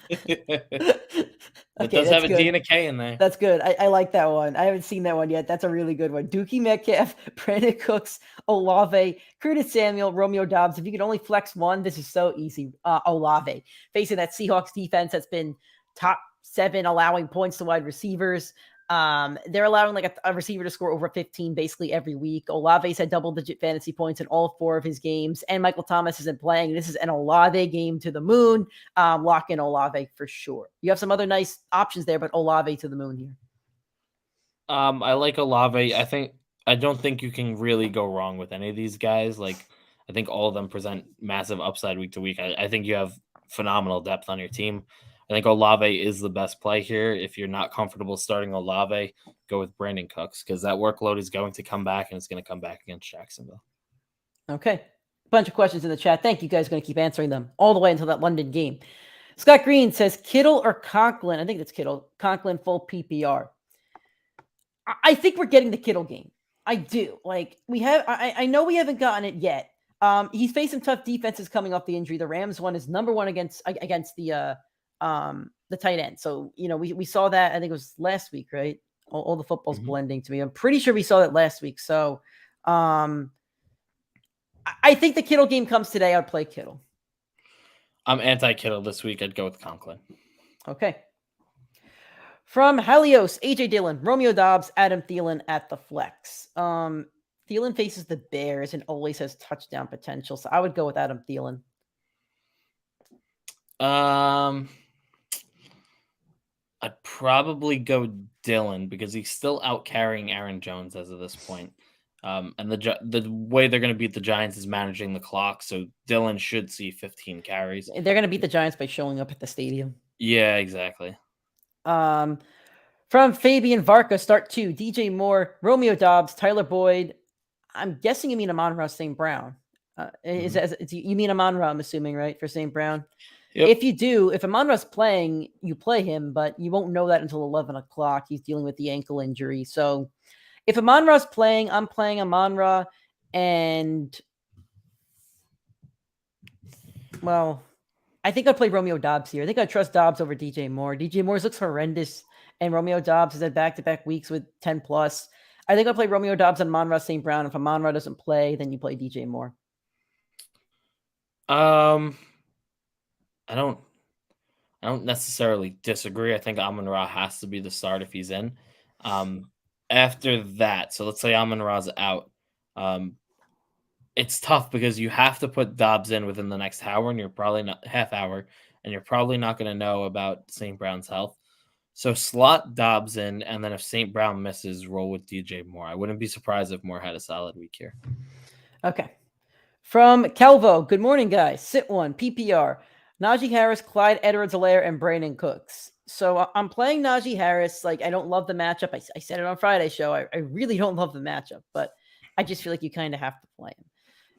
It does have a D and a K in there. That's good. I like that one. I haven't seen that one yet. That's a really good one. Dookie Metcalf, Brandon Cooks, Olave, Curtis Samuel, Romeo Doubs. If you could only flex one, this is so easy. Olave facing that Seahawks defense that's been top 7 allowing points to wide receivers. They're allowing like a receiver to score over 15 basically every week. Olave's had double-digit fantasy points in all 4 of his games, and Michael Thomas isn't playing. This is an Olave game to the moon. Lock in Olave for sure. You have some other nice options there, but Olave to the moon here. I like Olave. I don't think you can really go wrong with any of these guys. Like, I think all of them present massive upside week to week. I think you have phenomenal depth on your team. I think Olave is the best play here. If you're not comfortable starting Olave, go with Brandon Cooks because that workload is going to come back, and it's going to come back against Jacksonville. Okay. Bunch of questions in the chat. Thank you guys. Going to keep answering them all the way until that London game. Scott Green says Kittle or Conklin. I think it's Kittle. Conklin full PPR. I think we're getting the Kittle game. I do. Like we have. I know we haven't gotten it yet. He's facing tough defenses coming off the injury. The Rams one is number 1 against the tight end. So, we saw that, I think it was last week, right? All the football's blending to me. I'm pretty sure we saw that last week. So, I think the Kittle game comes today. I'd play Kittle. I'm anti-Kittle this week. I'd go with Conklin. Okay. From Helios, AJ Dillon, Romeo Dobbs, Adam Thielen at the flex. Thielen faces the Bears and always has touchdown potential. So I would go with Adam Thielen. I'd probably go Dillon because he's still out carrying Aaron Jones as of this point. And the way they're going to beat the Giants is managing the clock. So Dillon should see 15 carries. They're going to beat the Giants by showing up at the stadium. Yeah, exactly. From Fabian Varka, start 2. DJ Moore, Romeo Dobbs, Tyler Boyd. I'm guessing you mean Amon-Ra St. Brown. You mean Amon-Ra, I'm assuming, right, for St. Brown? Yep. If you do, if Amon-Ra's playing, you play him, but you won't know that until 11 o'clock. He's dealing with the ankle injury. So if Amon-Ra's playing, I'm playing Amon-Ra. And, well, I think I'd play Romeo Dobbs here. I think I'd trust Dobbs over DJ Moore. DJ Moore looks horrendous, and Romeo Dobbs has had back-to-back weeks with 10+. I think I'll play Romeo Dobbs and Amon-Ra St. Brown. If Amon-Ra doesn't play, then you play DJ Moore. I don't necessarily disagree. I think Amon-Ra has to be the start if he's in. After that, so let's say Amon-Ra's out. It's tough because you have to put Dobbs in within the next hour, and you're probably not and you're probably not going to know about St. Brown's health. So slot Dobbs in, and then if St. Brown misses, roll with DJ Moore. I wouldn't be surprised if Moore had a solid week here. Okay. From Calvo, good morning, guys. Sit 1, PPR. Najee Harris, Clyde Edwards-Helaire, and Brandon Cooks. So I'm playing Najee Harris. Like, I don't love the matchup. I said it on Friday's show. I really don't love the matchup, but I just feel like you kind of have to play him.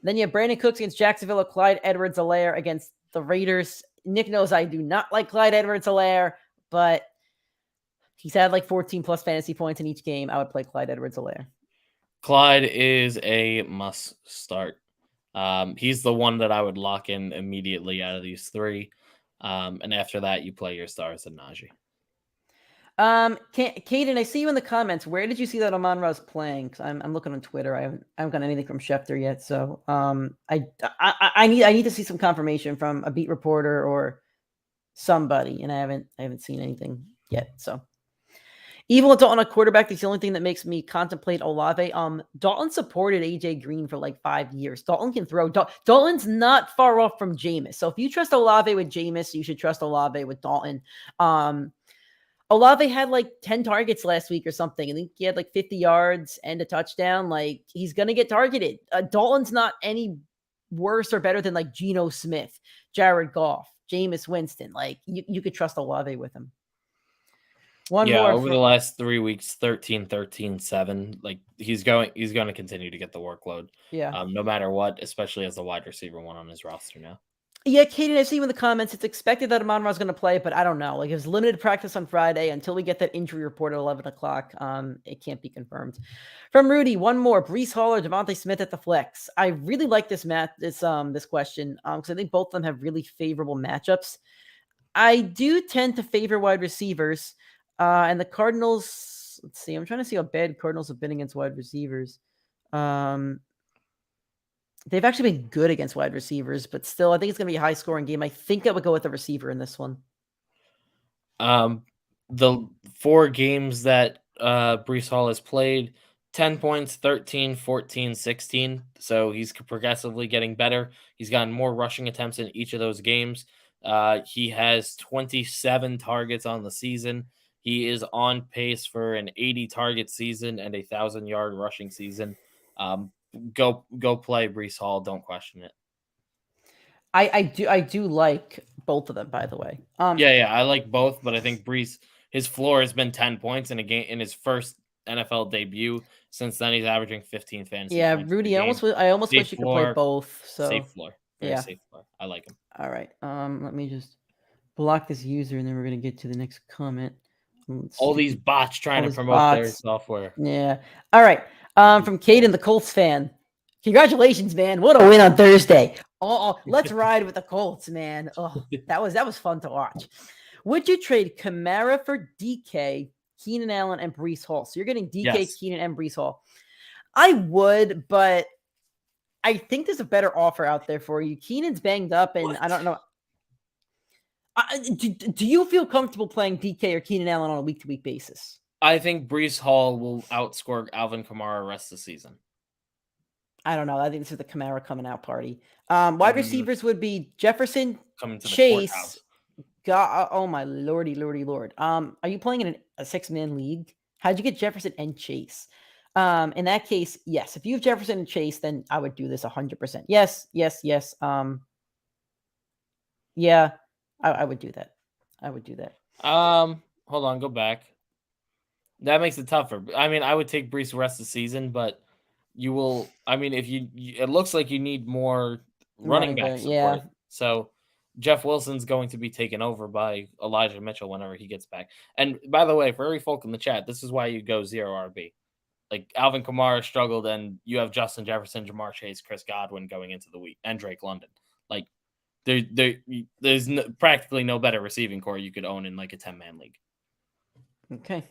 Then you have Brandon Cooks against Jacksonville, Clyde Edwards-Helaire against the Raiders. Nick knows I do not like Clyde Edwards-Helaire, but he's had like 14+ fantasy points in each game. I would play Clyde Edwards-Helaire. Clyde is a must start. He's the one that I would lock in immediately out of these 3. And after that, you play your stars and Najee. Caden, I see you in the comments. Where did you see that Amon-Ra's playing? Because I'm looking on Twitter. I haven't gotten anything from Schefter yet. So I need to see some confirmation from a beat reporter or somebody, and I haven't seen anything yet. So even with Dalton a quarterback, that's the only thing that makes me contemplate Olave. Dalton supported AJ Green for like 5 years. Dalton can throw. Dalton's not far off from Jameis. So if you trust Olave with Jameis, you should trust Olave with Dalton. Olave had like 10 targets last week or something. I think he had like 50 yards and a touchdown. Like, he's going to get targeted. Dalton's not any worse or better than like Geno Smith, Jared Goff, Jameis Winston. Like, you could trust Olave with him. One more over the last 3 weeks, 13, 13, 7. Like, he's going to continue to get the workload. Yeah. No matter what, especially as a wide receiver 1 on his roster now. Yeah, Kaden, I see you in the comments. It's expected that Amon-Ra's going to play, but I don't know. Like, it was limited practice on Friday until we get that injury report at 11 o'clock. It can't be confirmed. From Rudy, one more. Breece Hall or Devontae Smith at the flex. I really like this question because I think both of them have really favorable matchups. I do tend to favor wide receivers. And the Cardinals, let's see. I'm trying to see how bad Cardinals have been against wide receivers. They've actually been good against wide receivers, but still, I think it's going to be a high-scoring game. I think I would go with the receiver in this one. The 4 games that Brees Hall has played 10 points, 13, 14, 16. So he's progressively getting better. He's gotten more rushing attempts in each of those games. He has 27 targets on the season. He is on pace for an 80 target season and a 1,000-yard rushing season. Go play Brees Hall. Don't question it. I do like both of them, by the way. Yeah, I like both, but I think Brees, his floor has been 10 points in a game in his first NFL debut. Since then, he's averaging 15 fantasy Yeah, points. Rudy, I almost Safe wish you could play floor, both. So safe floor, very yeah. safe floor. I like him. All right. Let me just block this user, and then we're gonna get to the next comment. All these bots trying to promote their software. Yeah. All right. From Caden, the Colts fan. Congratulations, man! What a win on Thursday. Oh, let's ride with the Colts, man. Oh, that was fun to watch. Would you trade Kamara for DK, Keenan Allen, and Brees Hall? So you're getting DK, Yes. Keenan, and Brees Hall. I would, but I think there's a better offer out there for you. Keenan's banged up, and I don't know. Do you feel comfortable playing DK or Keenan Allen on a week-to-week basis? I think Brees Hall will outscore Alvin Kamara the rest of the season. I don't know. I think this is the Kamara coming out party. Wide receivers would be Jefferson, Chase. God, oh my lordy, lord. Are you playing in a 6-man league? How'd you get Jefferson and Chase? In that case, yes. If you have Jefferson and Chase, then I would do this 100%. Yes. Yeah, I would do that. Hold on, go back. That makes it tougher. I mean, I would take Brees the rest of the season, but you will. I mean, if it looks like you need more running back support. Yeah. So Jeff Wilson's going to be taken over by Elijah Mitchell whenever he gets back. And by the way, for every folk in the chat, this is why you go 0 RB. Like Alvin Kamara struggled, and you have Justin Jefferson, Jamar Chase, Chris Godwin going into the week, and Drake London. Like there's practically no better receiving core you could own in like a 10-man league. Okay.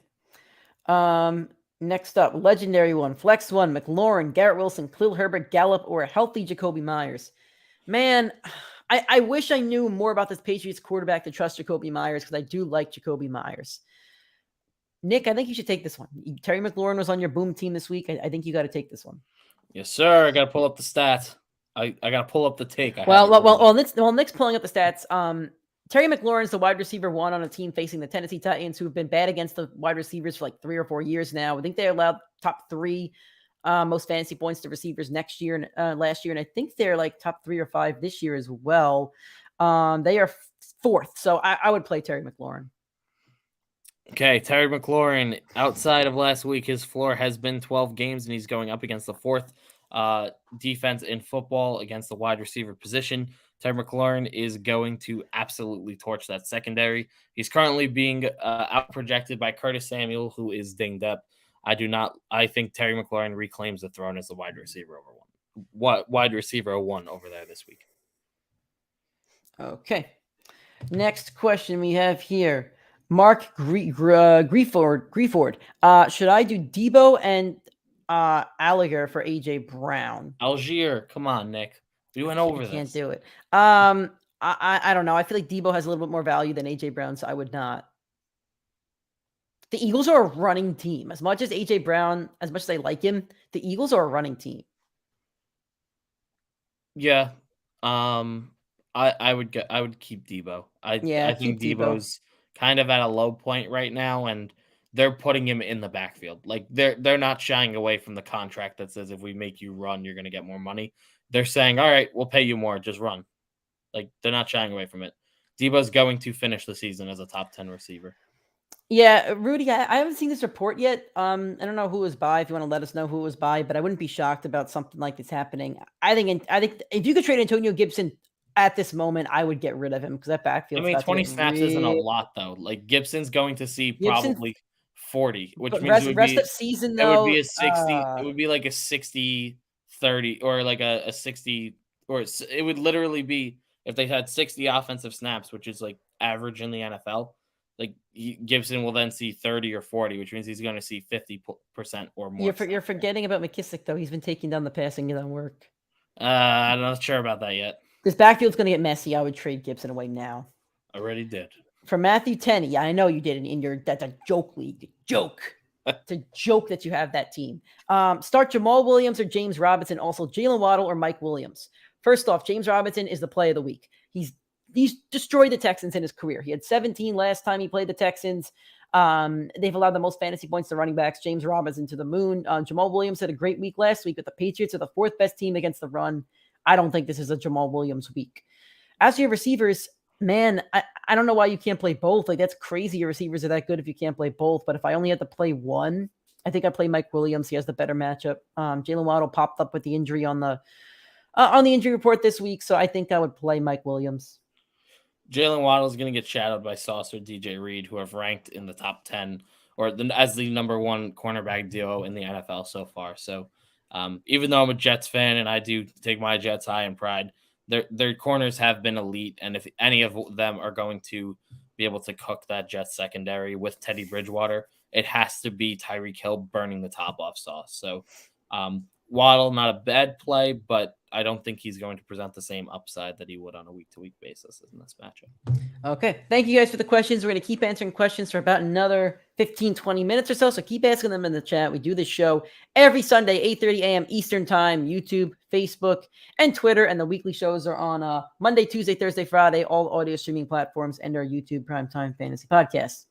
Next up, legendary one, flex one, McLaurin, Garrett Wilson, Khalil Herbert, Gallup, or a healthy Jacoby Myers. Man, I wish I knew more about this Patriots quarterback to trust Jacoby Myers, because I do like Jacoby Myers. Nick, I think you should take this one. Terry McLaurin was on your boom team this week. I think you got to take this one. Yes, sir. I got to pull up the stats. I got to pull up the take. Nick's pulling up the stats. Terry McLaurin is the wide receiver 1 on a team facing the Tennessee Titans, who have been bad against the wide receivers for like 3 or 4 years now. I think they allowed top 3 most fantasy points to receivers last year, and I think they're like top 3 or 5 this year as well. They are 4th, so I would play Terry McLaurin. Okay, Terry McLaurin, outside of last week, his floor has been 12 games, and he's going up against the 4th defense in football against the wide receiver position. Terry McLaurin is going to absolutely torch that secondary. He's currently being out-projected by Curtis Samuel, who is dinged up. I think Terry McLaurin reclaims the throne as the wide receiver wide receiver 1 over there this week. Okay. Next question we have here. Mark Grieford. Should I do Debo and Alliger for AJ Brown? Algier, come on, Nick. We went over this. Can't do it. I don't know. I feel like Debo has a little bit more value than AJ Brown, so I would not. The Eagles are a running team. As much as AJ Brown, as much as I like him, the Eagles are a running team. Yeah. I would keep Debo. I think Debo's kind of at a low point right now, and they're putting him in the backfield. Like they're not shying away from the contract that says if we make you run, you're going to get more money. They're saying, all right, we'll pay you more, just run. Like they're not shying away from it. Debo's going to finish the season as a top 10 receiver. Yeah, Rudy, I haven't seen this report yet. I don't know who it was by. If you want to let us know who it was by, but I wouldn't be shocked about something like this happening. I think if you could trade Antonio Gibson at this moment, I would get rid of him, because that backfield. I mean, 20 snaps isn't a lot though. Like Gibson's going to see probably 40, which means rest of season though. It would be a 60. It would be like a 60-30 or like a 60, or it would literally be if they had 60 offensive snaps, which is like average in the NFL. Like Gibson will then see 30 or 40, which means he's going to see 50% or more. You're forgetting about McKissick though. He's been taking down the passing down work. I'm not sure about that yet. This backfield's going to get messy. I would trade Gibson away now. Already did. For Matthew Tenney, I know you did in your that's a joke league. Joke. It's a joke that you have that team. Start Jamal Williams or James Robinson. Also, Jalen Waddle or Mike Williams. First off, James Robinson is the play of the week. He's destroyed the Texans in his career. He had 17 last time he played the Texans. They've allowed the most fantasy points to running backs. James Robinson to the moon. Jamal Williams had a great week last week, but the Patriots are the fourth best team against the run. I don't think this is a Jamal Williams week. As for your receivers, man, I don't know why you can't play both. Like, that's crazy. Your receivers are that good if you can't play both. But if I only had to play one, I think I'd play Mike Williams. He has the better matchup. Jalen Waddle popped up with the injury on the injury report this week, so I think I would play Mike Williams. Jalen Waddle is going to get shadowed by Sauce or DJ Reed, who have ranked in the top 10 or as the number one cornerback duo in the NFL so far. So even though I'm a Jets fan and I do take my Jets high in pride, their corners have been elite. And if any of them are going to be able to cook that Jets secondary with Teddy Bridgewater, it has to be Tyreek Hill burning the top off Sauce. So Waddle, not a bad play, but I don't think he's going to present the same upside that he would on a week-to-week basis in this matchup. Okay. Thank you guys for the questions. We're going to keep answering questions for about another 15, 20 minutes or so. So keep asking them in the chat. We do this show every Sunday, 8:30 a.m. Eastern Time, YouTube, Facebook, and Twitter. And the weekly shows are on Monday, Tuesday, Thursday, Friday, all audio streaming platforms, and our YouTube Primetime Fantasy Podcast.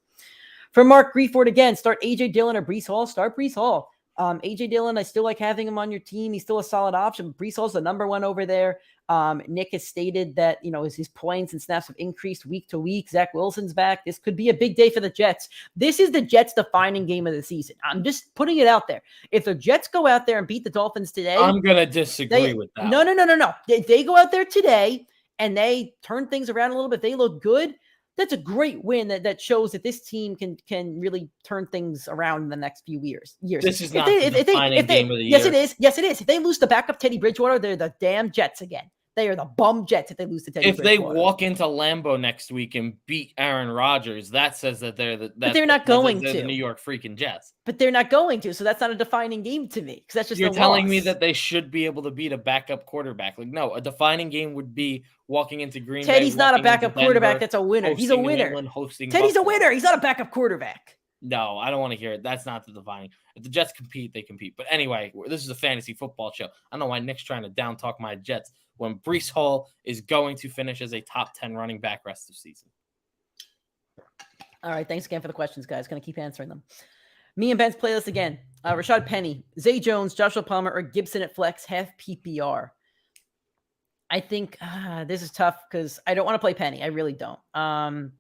For Mark Grieford, again, start A.J. Dillon or Breece Hall. Start Breece Hall. A.J. Dillon, I still like having him on your team. He's still a solid option. Breece Hall's the number one over there. Nick has stated that, his points and snaps have increased week to week. Zach Wilson's back. This could be a big day for the Jets. This is the Jets' defining game of the season. I'm just putting it out there. If the Jets go out there and beat the Dolphins today, I'm going to disagree with that. No. If they go out there today and they turn things around a little bit, they look good. That's a great win that shows that this team can really turn things around in the next few years. This is not the defining game of the year. Yes, it is. Yes, it is. If they lose to backup Teddy Bridgewater, they're the damn Jets again. They are the bum Jets if they lose to Teddy Bridgewater. If they walk into Lambeau next week and beat Aaron Rodgers, that says that but they're not going to. The New York freaking Jets. But they're not going to, so that's not a defining game to me. Because that's just you're telling me that they should be able to beat a backup quarterback. Like, no, a defining game would be walking into Green Bay. Teddy's not a backup quarterback. That's a winner. He's a winner. Teddy's a winner. He's not a backup quarterback. No, I don't want to hear it. That's not the defining. If the Jets compete, they compete. But anyway, this is a fantasy football show. I don't know why Nick's trying to down talk my Jets when Breece Hall is going to finish as a top 10 running back rest of season. All right. Thanks again for the questions, guys. Going to keep answering them. Me and Ben's playlist again. Rashad Penny, Zay Jones, Joshua Palmer, or Gibson at flex, half PPR. I think this is tough because I don't want to play Penny. I really don't. I'm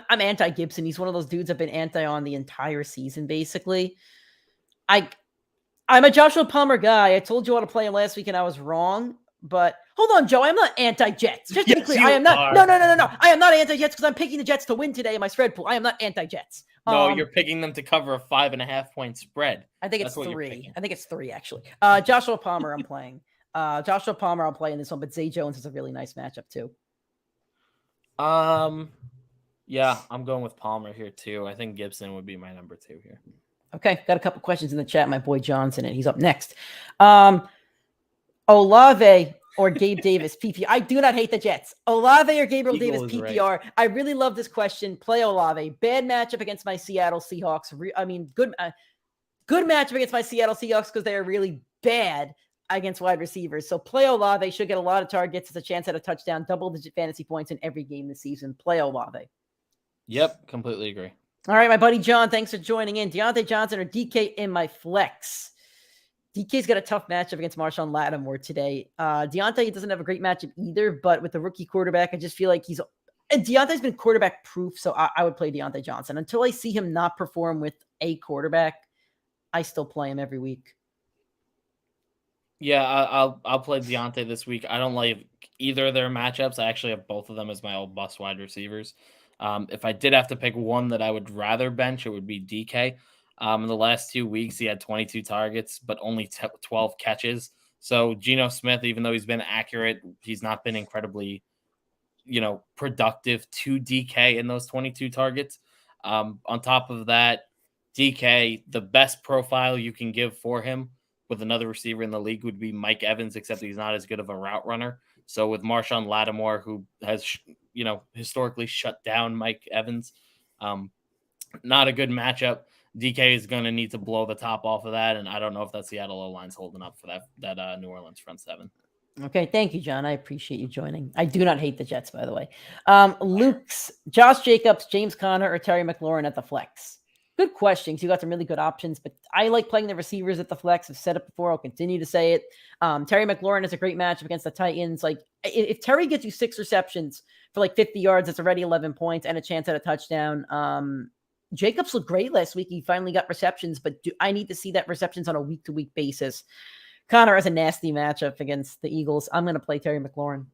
anti-Gibson. He's one of those dudes I've been anti on the entire season, basically. I'm a Joshua Palmer guy. I told you how to play him last week, and I was wrong. But hold on, Joe. I'm not anti-Jets. Just to be clear, I am not. No. I am not anti-Jets because I'm picking the Jets to win today in my spread pool. I am not anti-Jets. No, you're picking them to cover a 5.5 point spread. I think it's 3. I think it's 3 actually. Joshua Palmer, I'm playing. Joshua Palmer, I'll play in this one, but Zay Jones is a really nice matchup too. Yeah, I'm going with Palmer here too. I think Gibson would be my number 2 here. Okay, got a couple questions in the chat. My boy Johnson, and he's up next. Olave or Gabe Davis, PPR. I do not hate the Jets. Olave or Gabriel Davis, PPR. Right. I really love this question. Play Olave. Bad matchup against my Seattle Seahawks. Good matchup against my Seattle Seahawks because they are really bad against wide receivers. So play Olave. Should get a lot of targets. It's a chance at a touchdown. Double-digit fantasy points in every game this season. Play Olave. Yep, completely agree. All right, my buddy John, thanks for joining in. Deontay Johnson or DK in my flex. DK's got a tough matchup against Marshawn Lattimore today. Deontay doesn't have a great matchup either, but with the rookie quarterback, I just feel like Deontay's been quarterback proof, so I would play Deontay Johnson. Until I see him not perform with a quarterback, I still play him every week. Yeah, I'll play Deontay this week. I don't like either of their matchups. I actually have both of them as my old bust wide receivers. If I did have to pick one that I would rather bench, it would be DK. In the last 2 weeks, he had 22 targets, but only 12 catches. So Geno Smith, even though he's been accurate, he's not been incredibly, productive to DK in those 22 targets. On top of that, DK, the best profile you can give for him with another receiver in the league would be Mike Evans, except he's not as good of a route runner. So with Marshawn Lattimore, who has, historically shut down Mike Evans, not a good matchup. DK is going to need to blow the top off of that, and I don't know if that Seattle O-line's holding up for that New Orleans front seven. Okay, thank you, John. I appreciate you joining. I do not hate the Jets, by the way. Luke's, Josh Jacobs, James Conner, or Terry McLaurin at the flex? Good questions. You got some really good options, but I like playing the receivers at the flex. I've said it before. I'll continue to say it. Terry McLaurin is a great matchup against the Titans. Like, if Terry gets you 6 receptions for like 50 yards, it's already 11 points and a chance at a touchdown. Jacobs looked great last week. He finally got receptions, but I need to see that receptions on a week-to-week basis. Connor has a nasty matchup against the Eagles. I'm going to play Terry McLaurin.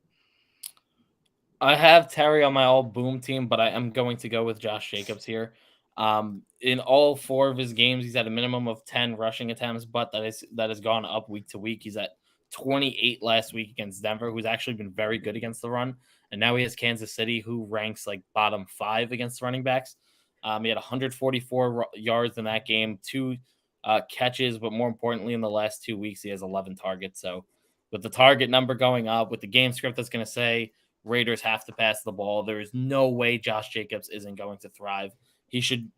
I have Terry on my all boom team, but I am going to go with Josh Jacobs here. In all 4 of his games, he's at a minimum of 10 rushing attempts, but that has gone up week to week. He's at 28 last week against Denver, who's actually been very good against the run. And now he has Kansas City, who ranks like bottom 5 against running backs. He had 144 yards in that game, 2 catches, but more importantly, in the last 2 weeks, he has 11 targets. So with the target number going up, with the game script that's going to say Raiders have to pass the ball, there is no way Josh Jacobs isn't going to thrive. He should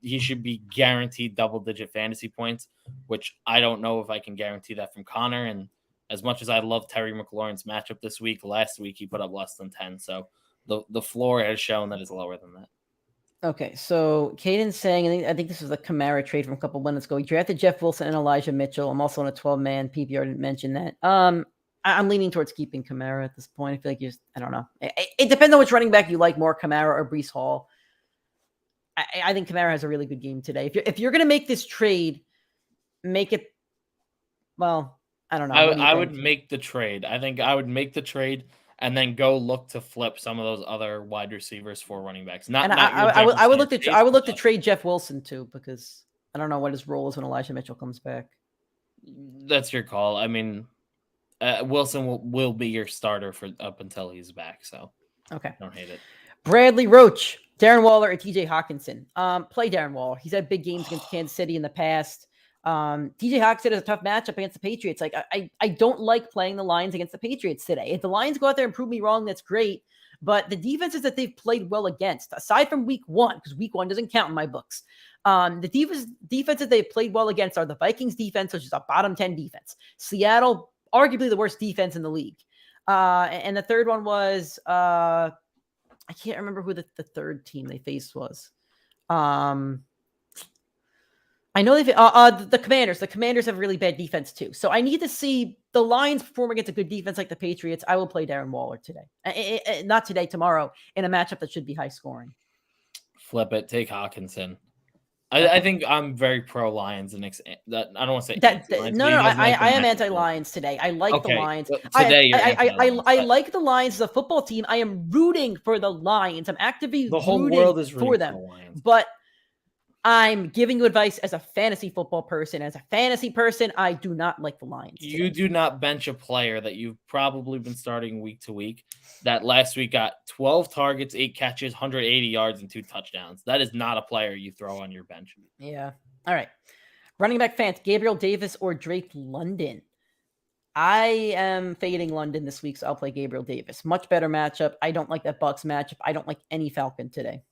be guaranteed double-digit fantasy points, which I don't know if I can guarantee that from Connor. And as much as I love Terry McLaurin's matchup this week, last week he put up less than 10. So the floor has shown that it's lower than that. Okay, so Caden's saying, I think this was the Kamara trade from a couple minutes ago. He drafted Jeff Wilson and Elijah Mitchell. I'm also on a 12-man PPR. Didn't mention that. I'm leaning towards keeping Kamara at this point. I feel like I don't know. It depends on which running back you like more, Kamara or Breece Hall. I think Kamara has a really good game today. If you're going to make this trade, make it, well, I don't know. I would make the trade. I think I would make the trade and then go look to flip some of those other wide receivers for running backs. I would look to trade Jeff Wilson too, because I don't know what his role is when Elijah Mitchell comes back. That's your call. I mean, Wilson will be your starter for up until he's back. So okay, don't hate it. Bradley Roach, Darren Waller, or TJ Hawkinson. Play Darren Waller. He's had big games against Kansas City in the past. TJ Hawkinson has a tough matchup against the Patriots. Like I don't like playing the Lions against the Patriots today. If the Lions go out there and prove me wrong, that's great. But the defenses that they've played well against, aside from week 1, because week 1 doesn't count in my books, the defenses they've played well against are the Vikings defense, which is a bottom 10 defense. Seattle, arguably the worst defense in the league. And the third one was, I can't remember who the third team they faced was. I know the Commanders. The Commanders have really bad defense too. So I need to see the Lions perform against a good defense like the Patriots. I will play Darren Waller today. Not today, tomorrow, in a matchup that should be high scoring. Flip it. Take Hawkinson. I think I'm very pro Lions. And I don't want to say I am anti-Lions today. I like the Lions. Today, I like the Lions as a football team. I am rooting for the Lions. I'm actively the whole world is rooting for them. For the Lions. But I'm giving you advice as a fantasy football person. As a fantasy person, I do not like the Lions today. You do not bench a player that you've probably been starting week to week that last week got 12 targets, 8 catches, 180 yards, and 2 touchdowns. That is not a player you throw on your bench. Yeah. All right. Running back fans, Gabriel Davis or Drake London? I am fading London this week, so I'll play Gabriel Davis. Much better matchup. I don't like that Bucs matchup. I don't like any Falcon today.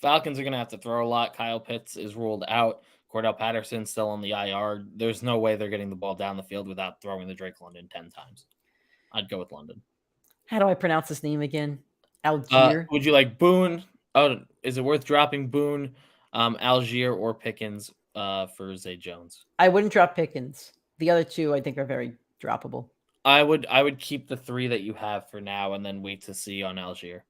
Falcons are going to have to throw a lot. Kyle Pitts is ruled out. Cordell Patterson still on the IR. There's no way they're getting the ball down the field without throwing the Drake London 10 times. I'd go with London. How do I pronounce this name again? Algier? Would you like Boone? Oh, is it worth dropping Boone, Algier, or Pickens for Zay Jones? I wouldn't drop Pickens. The other two I think are very droppable. I would keep the 3 that you have for now and then wait to see on Algier.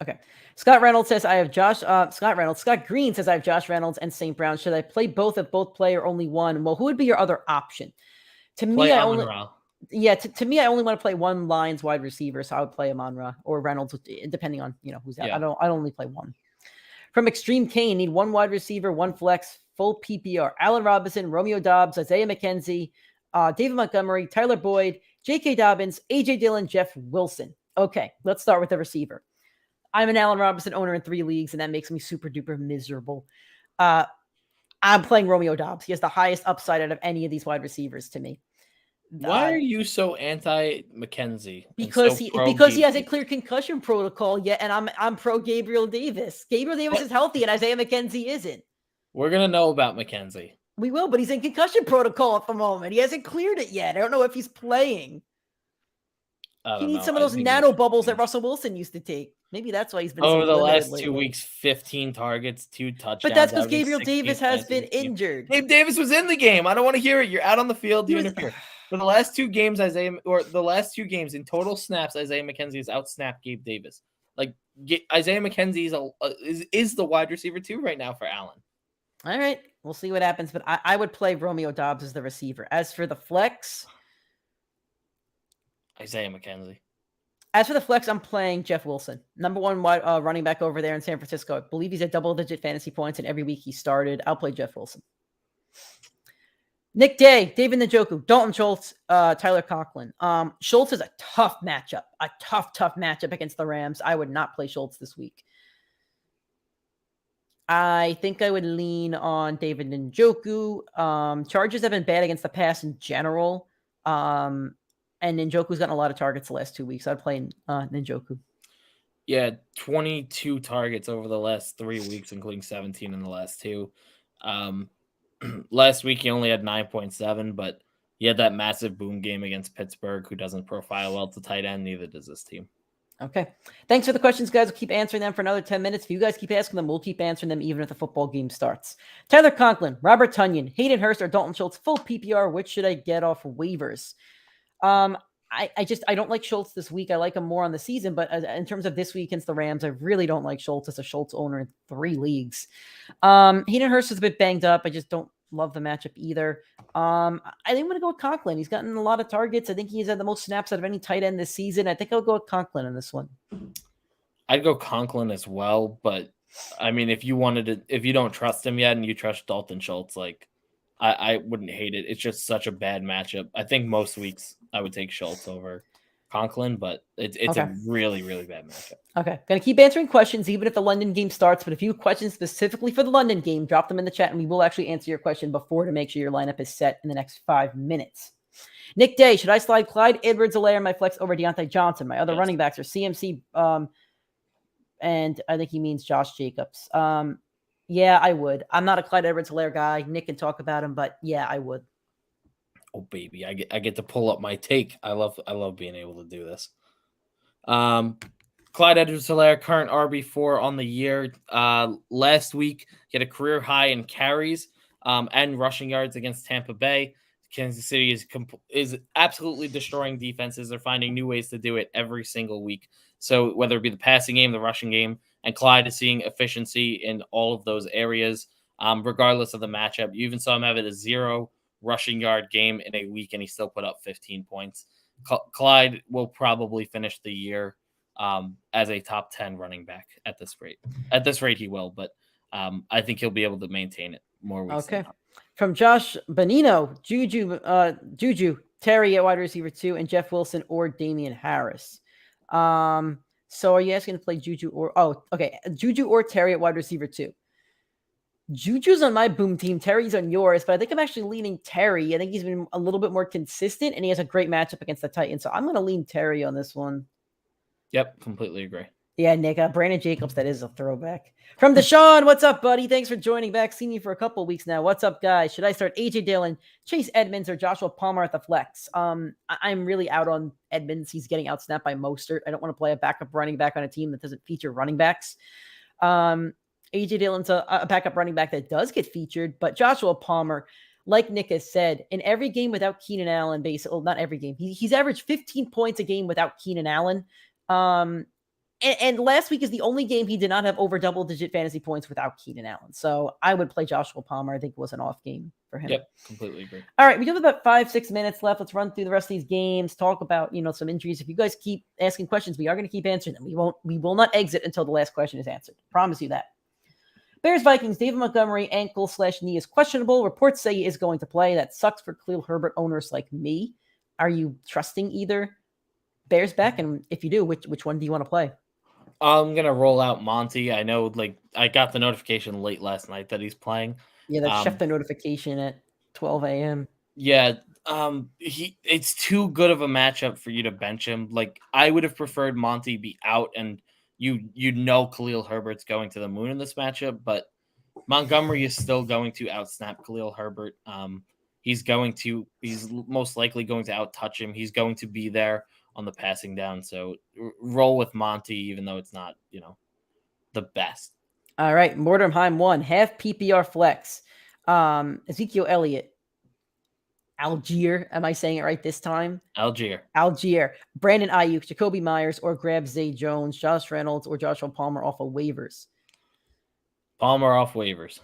Okay. Scott Reynolds says I have Josh. Scott Green says I have Josh Reynolds and St. Brown. Should I play both if both play or only one? Well, who would be your other option? To me, I only want to play one Lions wide receiver, so I would play Amon-Ra or Reynolds, depending on who's out. Yeah. I only play one. From Extreme Kane, need one wide receiver, one flex, full PPR. Allen Robinson, Romeo Doubs, Isaiah McKenzie, David Montgomery, Tyler Boyd, J.K. Dobbins, A.J. Dillon, Jeff Wilson. Okay, let's start with the receiver. I'm an Allen Robinson owner in 3 leagues, and that makes me super duper miserable. I'm playing Romeo Doubs. He has the highest upside out of any of these wide receivers to me. Why are you so anti-McKenzie? Because he has a clear concussion protocol. Yeah, and I'm pro Gabriel Davis. Gabriel Davis is healthy, and Isaiah McKenzie isn't. We're gonna know about McKenzie. We will, but he's in concussion protocol at the moment. He hasn't cleared it yet. I don't know if he's playing. He needs some of those nano bubbles that Russell Wilson used to take. Maybe that's why he's been over so the limited last lately. 2 weeks, 15 targets, 2 touchdowns. But that's because Gabriel Davis has been injured. Gabe Davis was in the game. I don't want to hear it. You're out on the field. You interfere. For the last 2 games, the last 2 games in total snaps, Isaiah McKenzie has outsnapped Gabe Davis. Like Isaiah McKenzie is the wide receiver 2 right now for Allen. All right, we'll see what happens. But I would play Romeo Doubs as the receiver. As for the flex, Isaiah McKenzie. As for the flex, I'm playing Jeff Wilson, number 1 running back over there in San Francisco. I believe he's at double-digit fantasy points, and every week he started. I'll play Jeff Wilson. Nick Day, David Njoku, Dalton Schultz, Tyler Conklin. Schultz is a tough matchup, tough matchup against the Rams. I would not play Schultz this week. I think I would lean on David Njoku. Chargers have been bad against the pass in general. And Njoku's gotten a lot of targets the last 2 weeks. I'd play Njoku. Yeah, 22 targets over the last 3 weeks, including 17 in the last 2. Last week, he only had 9.7, but he had that massive boom game against Pittsburgh, who doesn't profile well to tight end. Neither does this team. Okay. Thanks for the questions, guys. We'll keep answering them for another 10 minutes. If you guys keep asking them, we'll keep answering them even if the football game starts. Tyler Conklin, Robert Tonyan, Hayden Hurst, or Dalton Schultz, full PPR. Which should I get off waivers? I don't like Schultz this week. I like him more on the season, but in terms of this week against the Rams, I really don't like Schultz as a Schultz owner in 3 leagues. Hayden Hurst is a bit banged up. I just don't love the matchup either. I think I'm going to go with Conklin. He's gotten a lot of targets. I think he's had the most snaps out of any tight end this season. I think I'll go with Conklin in this one. I'd go Conklin as well, but I mean, if you don't trust him yet and you trust Dalton Schultz, like I wouldn't hate it. It's just such a bad matchup. I think most weeks I would take Schultz over Conklin, but it's okay. A really, really bad matchup. Okay. Going to keep answering questions even if the London game starts, but if you have questions specifically for the London game, drop them in the chat and we will actually answer your question before to make sure your lineup is set in the next 5 minutes. Nick Day, should I slide Clyde Edwards-Helaire in my flex over Deontay Johnson? My other running backs are CMC, and I think he means Josh Jacobs. Yeah, I would. I'm not a Clyde Edwards-Helaire guy. Nick can talk about him, but yeah, I would. Oh baby, I get to pull up my take. I love being able to do this. Clyde Edwards-Helaire, current RB4 on the year. Last week, he had a career high in carries and rushing yards against Tampa Bay. Kansas City is absolutely destroying defenses. They're finding new ways to do it every single week. So whether it be the passing game, the rushing game, and Clyde is seeing efficiency in all of those areas, regardless of the matchup. You even saw him have it a 0 rushing yard game in a week, and he still put up 15 points. Clyde will probably finish the year as a top 10 running back at this rate. At this rate, he will, but I think he'll be able to maintain it more weeks. Okay. From Josh Bonino, Juju, Terry at wide receiver 2, and Jeff Wilson or Damian Harris. So are you asking to play Juju Juju or Terry at wide receiver 2? Juju's on my boom team. Terry's on yours, but I think I'm actually leaning Terry. I think he's been a little bit more consistent, and he has a great matchup against the Titans. So I'm going to lean Terry on this one. Yep, completely agree. Yeah, Nick, Brandon Jacobs, that is a throwback. From Deshaun, what's up, buddy? Thanks for joining back. Seen you for a couple of weeks now. What's up, guys? Should I start A.J. Dillon, Chase Edmonds, or Joshua Palmer at the flex? I'm really out on Edmonds. He's getting outsnapped by Mostert. I don't want to play a backup running back on a team that doesn't feature running backs. A.J. Dillon's a backup running back that does get featured, but Joshua Palmer, like Nick has said, in every game without Keenan Allen, basically, well, not every game, he's averaged 15 points a game without Keenan Allen. And last week is the only game he did not have over double-digit fantasy points without Keenan Allen. So I would play Joshua Palmer. I think it was an off game for him. Yep, completely agree. All right, we have about 5-6 minutes left. Let's run through the rest of these games, talk about, some injuries. If you guys keep asking questions, we are going to keep answering them. We will not exit until the last question is answered. Promise you that. Bears Vikings, David Montgomery, ankle/knee is questionable. Reports say he is going to play. That sucks for Khalil Herbert owners like me. Are you trusting either Bears back? And if you do, which one do you want to play? I'm going to roll out Monty. I know, I got the notification late last night that he's playing. Yeah, that chef the notification at 12 a.m. Yeah, it's too good of a matchup for you to bench him. I would have preferred Monty be out, and you know Khalil Herbert's going to the moon in this matchup, but Montgomery is still going to outsnap Khalil Herbert. He's most likely going to outtouch him. He's going to be there on the passing down. So roll with Monty, even though it's not, the best. All right. Mordenheim 1, half PPR flex. Ezekiel Elliott. Algier. Am I saying it right this time? Algier. Brandon Ayuk, Jacoby Myers, or grab Zay Jones, Josh Reynolds, or Joshua Palmer off of waivers. Palmer off waivers.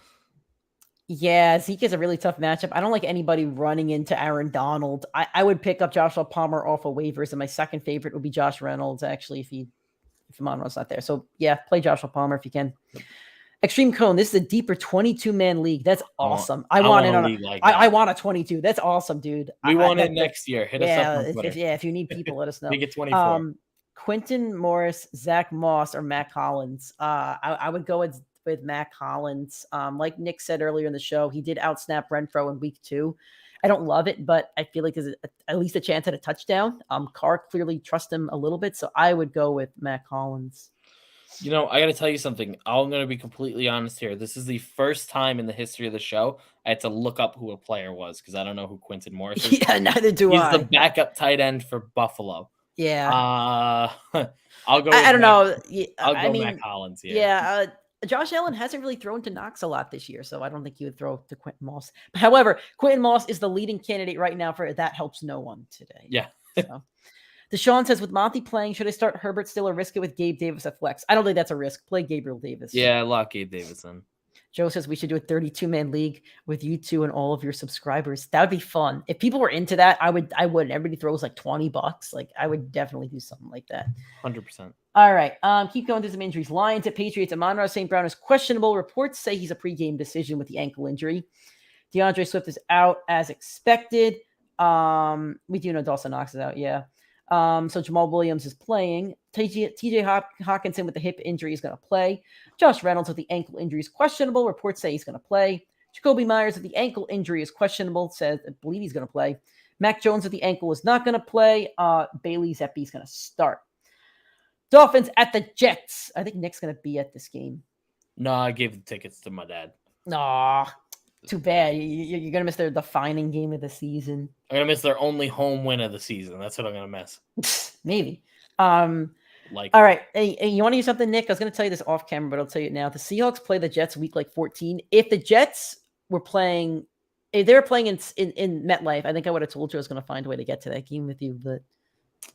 Yeah, Zeke is a really tough matchup. I don't like anybody running into Aaron Donald. I would pick up Joshua Palmer off of waivers, and my second favorite would be Josh Reynolds, actually, if Monroe's not there. So, yeah, play Joshua Palmer if you can. Extreme Cone, this is a deeper 22-man league. That's awesome. I want it on a league like that. I want a 22. That's awesome, dude. We want it next year. Hit us up on Twitter. If you need people, let us know. Make it 24. Quentin Morris, Zach Moss, or Matt Collins. I would go with Matt Collins. Like Nick said earlier in the show, he did outsnap Renfro in week 2. I don't love it, but I feel like there's at least a chance at a touchdown. Carr clearly trusts him a little bit, so I would go with Matt Collins. I got to tell you something. I'm going to be completely honest here. This is the first time in the history of the show I had to look up who a player was because I don't know who Quentin Morris is. Yeah, neither do I. He's the backup tight end for Buffalo. Yeah. I'll go. I don't know. I'll go Matt Collins. Yeah. Josh Allen hasn't really thrown to Knox a lot this year, so I don't think he would throw to Quentin Moss. However, Quentin Moss is the leading candidate right now for that helps no one today. Yeah. So. Deshaun says, with Monty playing, should I start Herbert still or risk it with Gabe Davis at flex? I don't think that's a risk. Play Gabriel Davis. Yeah, lock Gabe Davis in. Joe says we should do a 32-man league with you two and all of your subscribers. That would be fun. If people were into that, I would. Everybody throws like $20. Like I would definitely do something like that. 100%. All right. Keep going through some injuries. Lions at Patriots. Amon-Ra St. Brown is questionable. Reports say he's a pregame decision with the ankle injury. DeAndre Swift is out as expected. We do know Dawson Knox is out. Yeah. So Jamal Williams is playing. TJ Hawkinson with the hip injury is going to play. Josh Reynolds with the ankle injury is questionable. Reports say he's going to play. Jacoby Myers with the ankle injury is questionable. I believe he's going to play. Mac Jones with the ankle is not going to play. Bailey Zappi is going to start. Dolphins at the Jets. I think Nick's going to be at this game. No, I gave the tickets to my dad. Aw, too bad. You're going to miss their defining game of the season. I'm going to miss their only home win of the season. That's what I'm going to miss. Maybe. All right. Hey, you want to use something, Nick? I was going to tell you this off camera, but I'll tell you it now. The Seahawks play the Jets week 14. If the Jets were playing, if they were playing in MetLife, I think I would have told you I was going to find a way to get to that game with you, but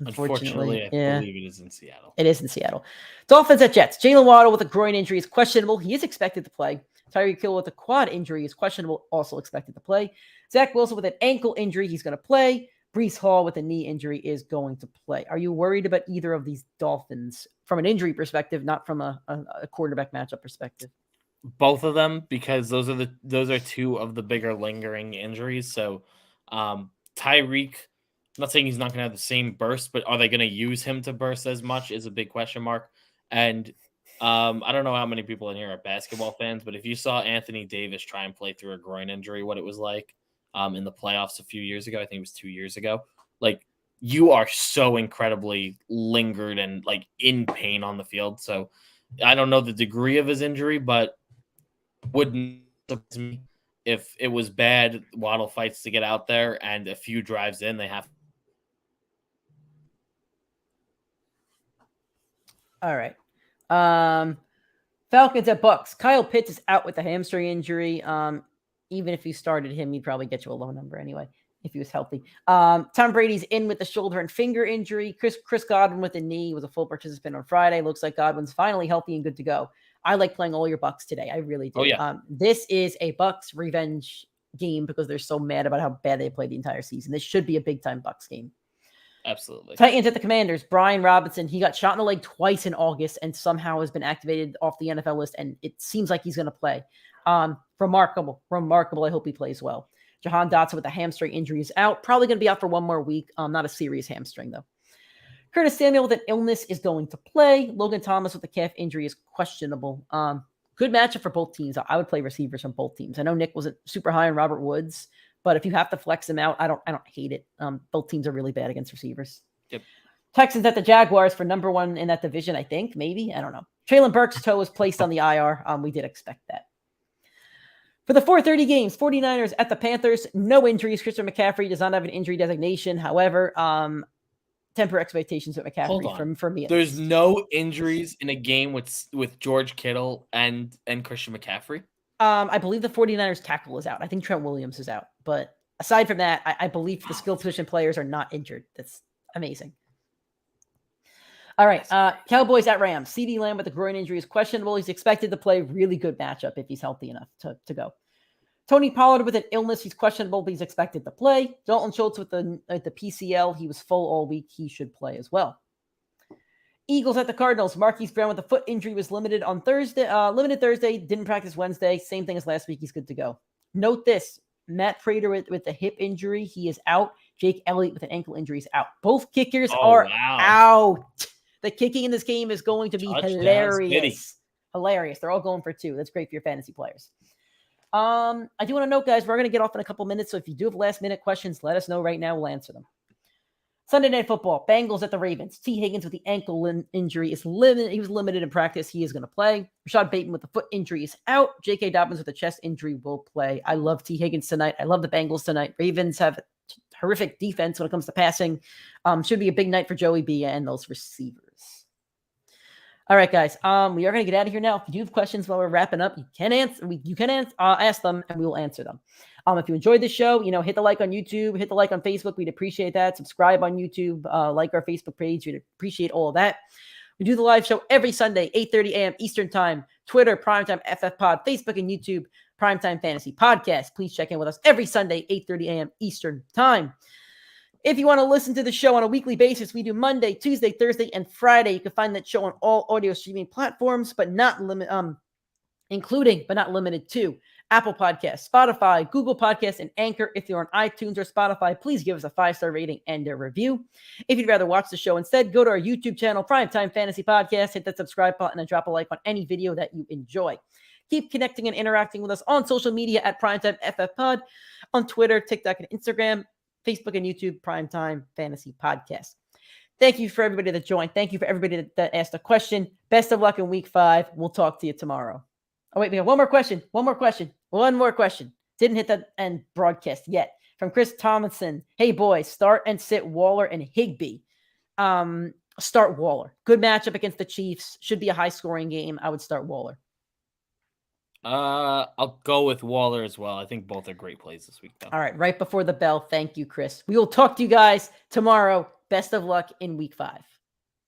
unfortunately I believe it is in Seattle. It is in Seattle. Dolphins at Jets. Jalen Waddle with a groin injury is questionable. He is expected to play. Tyreek Hill with a quad injury is questionable, also expected to play. Zach Wilson with an ankle injury, he's going to play. Breece Hall with a knee injury is going to play. Are you worried about either of these Dolphins from an injury perspective, not from a quarterback matchup perspective? Both of them, because those are two of the bigger lingering injuries. So Tyreek, I'm not saying he's not going to have the same burst, but are they going to use him to burst as much is a big question mark. And I don't know how many people in here are basketball fans, but if you saw Anthony Davis try and play through a groin injury, what it was like in the playoffs a few years ago, I think it was 2 years ago, like you are so incredibly lingered and like in pain on the field. So I don't know the degree of his injury, but wouldn't surprise me if it was bad. Waddle fights to get out there, and a few drives in, they have. All right. Falcons at Bucks. Kyle Pitts is out with a hamstring injury. Even if you started him, he'd probably get you a low number anyway if he was healthy. Tom Brady's in with the shoulder and finger injury. Chris Godwin with the knee was a full participant on Friday. Looks like Godwin's finally healthy and good to go. I like playing all your Bucks today. I really do. Oh, yeah. This is a Bucks revenge game because they're so mad about how bad they played the entire season. This should be a big-time Bucks game. Absolutely. Titans at the Commanders. Brian Robinson, he got shot in the leg twice in August and somehow has been activated off the NFL list, and it seems like he's going to play. Remarkable. I hope he plays well. Jahan Dotson with a hamstring injury is out. Probably going to be out for one more week. Not a serious hamstring, though. Curtis Samuel with an illness is going to play. Logan Thomas with a calf injury is questionable. Good matchup for both teams. I would play receivers from both teams. I know Nick wasn't super high on Robert Woods, but if you have to flex him out, I don't hate it. Both teams are really bad against receivers. Yep. Texans at the Jaguars for number one in that division, I think. Maybe. I don't know. Traylon Burks' toe was placed on the IR. We did expect that. For the 4:30 games, 49ers at the Panthers, no injuries. Christian McCaffrey does not have an injury designation. However, temper expectations with McCaffrey for me. There's no injuries in a game with George Kittle and Christian McCaffrey? I believe the 49ers tackle is out. I think Trent Williams is out. But aside from that, I believe the skill position players are not injured. That's amazing. All right. Cowboys at Rams. CeeDee Lamb with a groin injury is questionable. He's expected to play. Really good matchup if he's healthy enough to go. Tony Pollard with an illness. He's questionable, but he's expected to play. Dalton Schultz with the PCL. He was full all week. He should play as well. Eagles at the Cardinals. Marquise Brown with a foot injury was limited on Thursday. Limited Thursday. Didn't practice Wednesday. Same thing as last week. He's good to go. Note this. Matt Prater with the hip injury. He is out. Jake Elliott with an ankle injury is out. Both kickers are out. The kicking in this game is going to be hilarious. Hilarious. They're all going for 2. That's great for your fantasy players. I do want to note, guys, we're going to get off in a couple minutes. So if you do have last-minute questions, let us know right now. We'll answer them. Sunday Night Football. Bengals at the Ravens. T. Higgins with the ankle injury is limited. He was limited in practice. He is going to play. Rashad Bateman with the foot injury is out. J.K. Dobbins with a chest injury will play. I love T. Higgins tonight. I love the Bengals tonight. Ravens have horrific defense when it comes to passing. Should be a big night for Joey B and those receivers. All right, guys. We are going to get out of here now. If you do have questions while we're wrapping up, you can ask them, and we will answer them. If you enjoyed the show, hit the like on YouTube, hit the like on Facebook. We'd appreciate that. Subscribe on YouTube, like our Facebook page. We'd appreciate all of that. We do the live show every Sunday, 8:30 a.m. Eastern Time. Twitter, PrimeTimeFFPod. Facebook and YouTube, Primetime Fantasy Podcast. Please check in with us every Sunday, 8:30 a.m. Eastern Time. If you want to listen to the show on a weekly basis, we do Monday, Tuesday, Thursday, and Friday. You can find that show on all audio streaming platforms, including but not limited to Apple Podcasts, Spotify, Google Podcasts, and Anchor. If you're on iTunes or Spotify, please give us a 5-star rating and a review. If you'd rather watch the show instead, go to our YouTube channel, Primetime Fantasy Podcast, hit that subscribe button, and drop a like on any video that you enjoy. Keep connecting and interacting with us on social media at PrimeTimeFFPod, on Twitter, TikTok, and Instagram, Facebook and YouTube, Primetime Fantasy Podcast. Thank you for everybody that joined. Thank you for everybody that asked a question. Best of luck in week 5. We'll talk to you tomorrow. Oh, wait, we have one more question. Didn't hit that end broadcast yet. From Chris Thomason. Hey, boys, start and sit Waller and Higbee. Start Waller. Good matchup against the Chiefs. Should be a high-scoring game. I would start Waller. I'll go with Waller as well. I think both are great plays this week, though. All right, right before the bell. Thank you, Chris. We will talk to you guys tomorrow. Best of luck in week 5.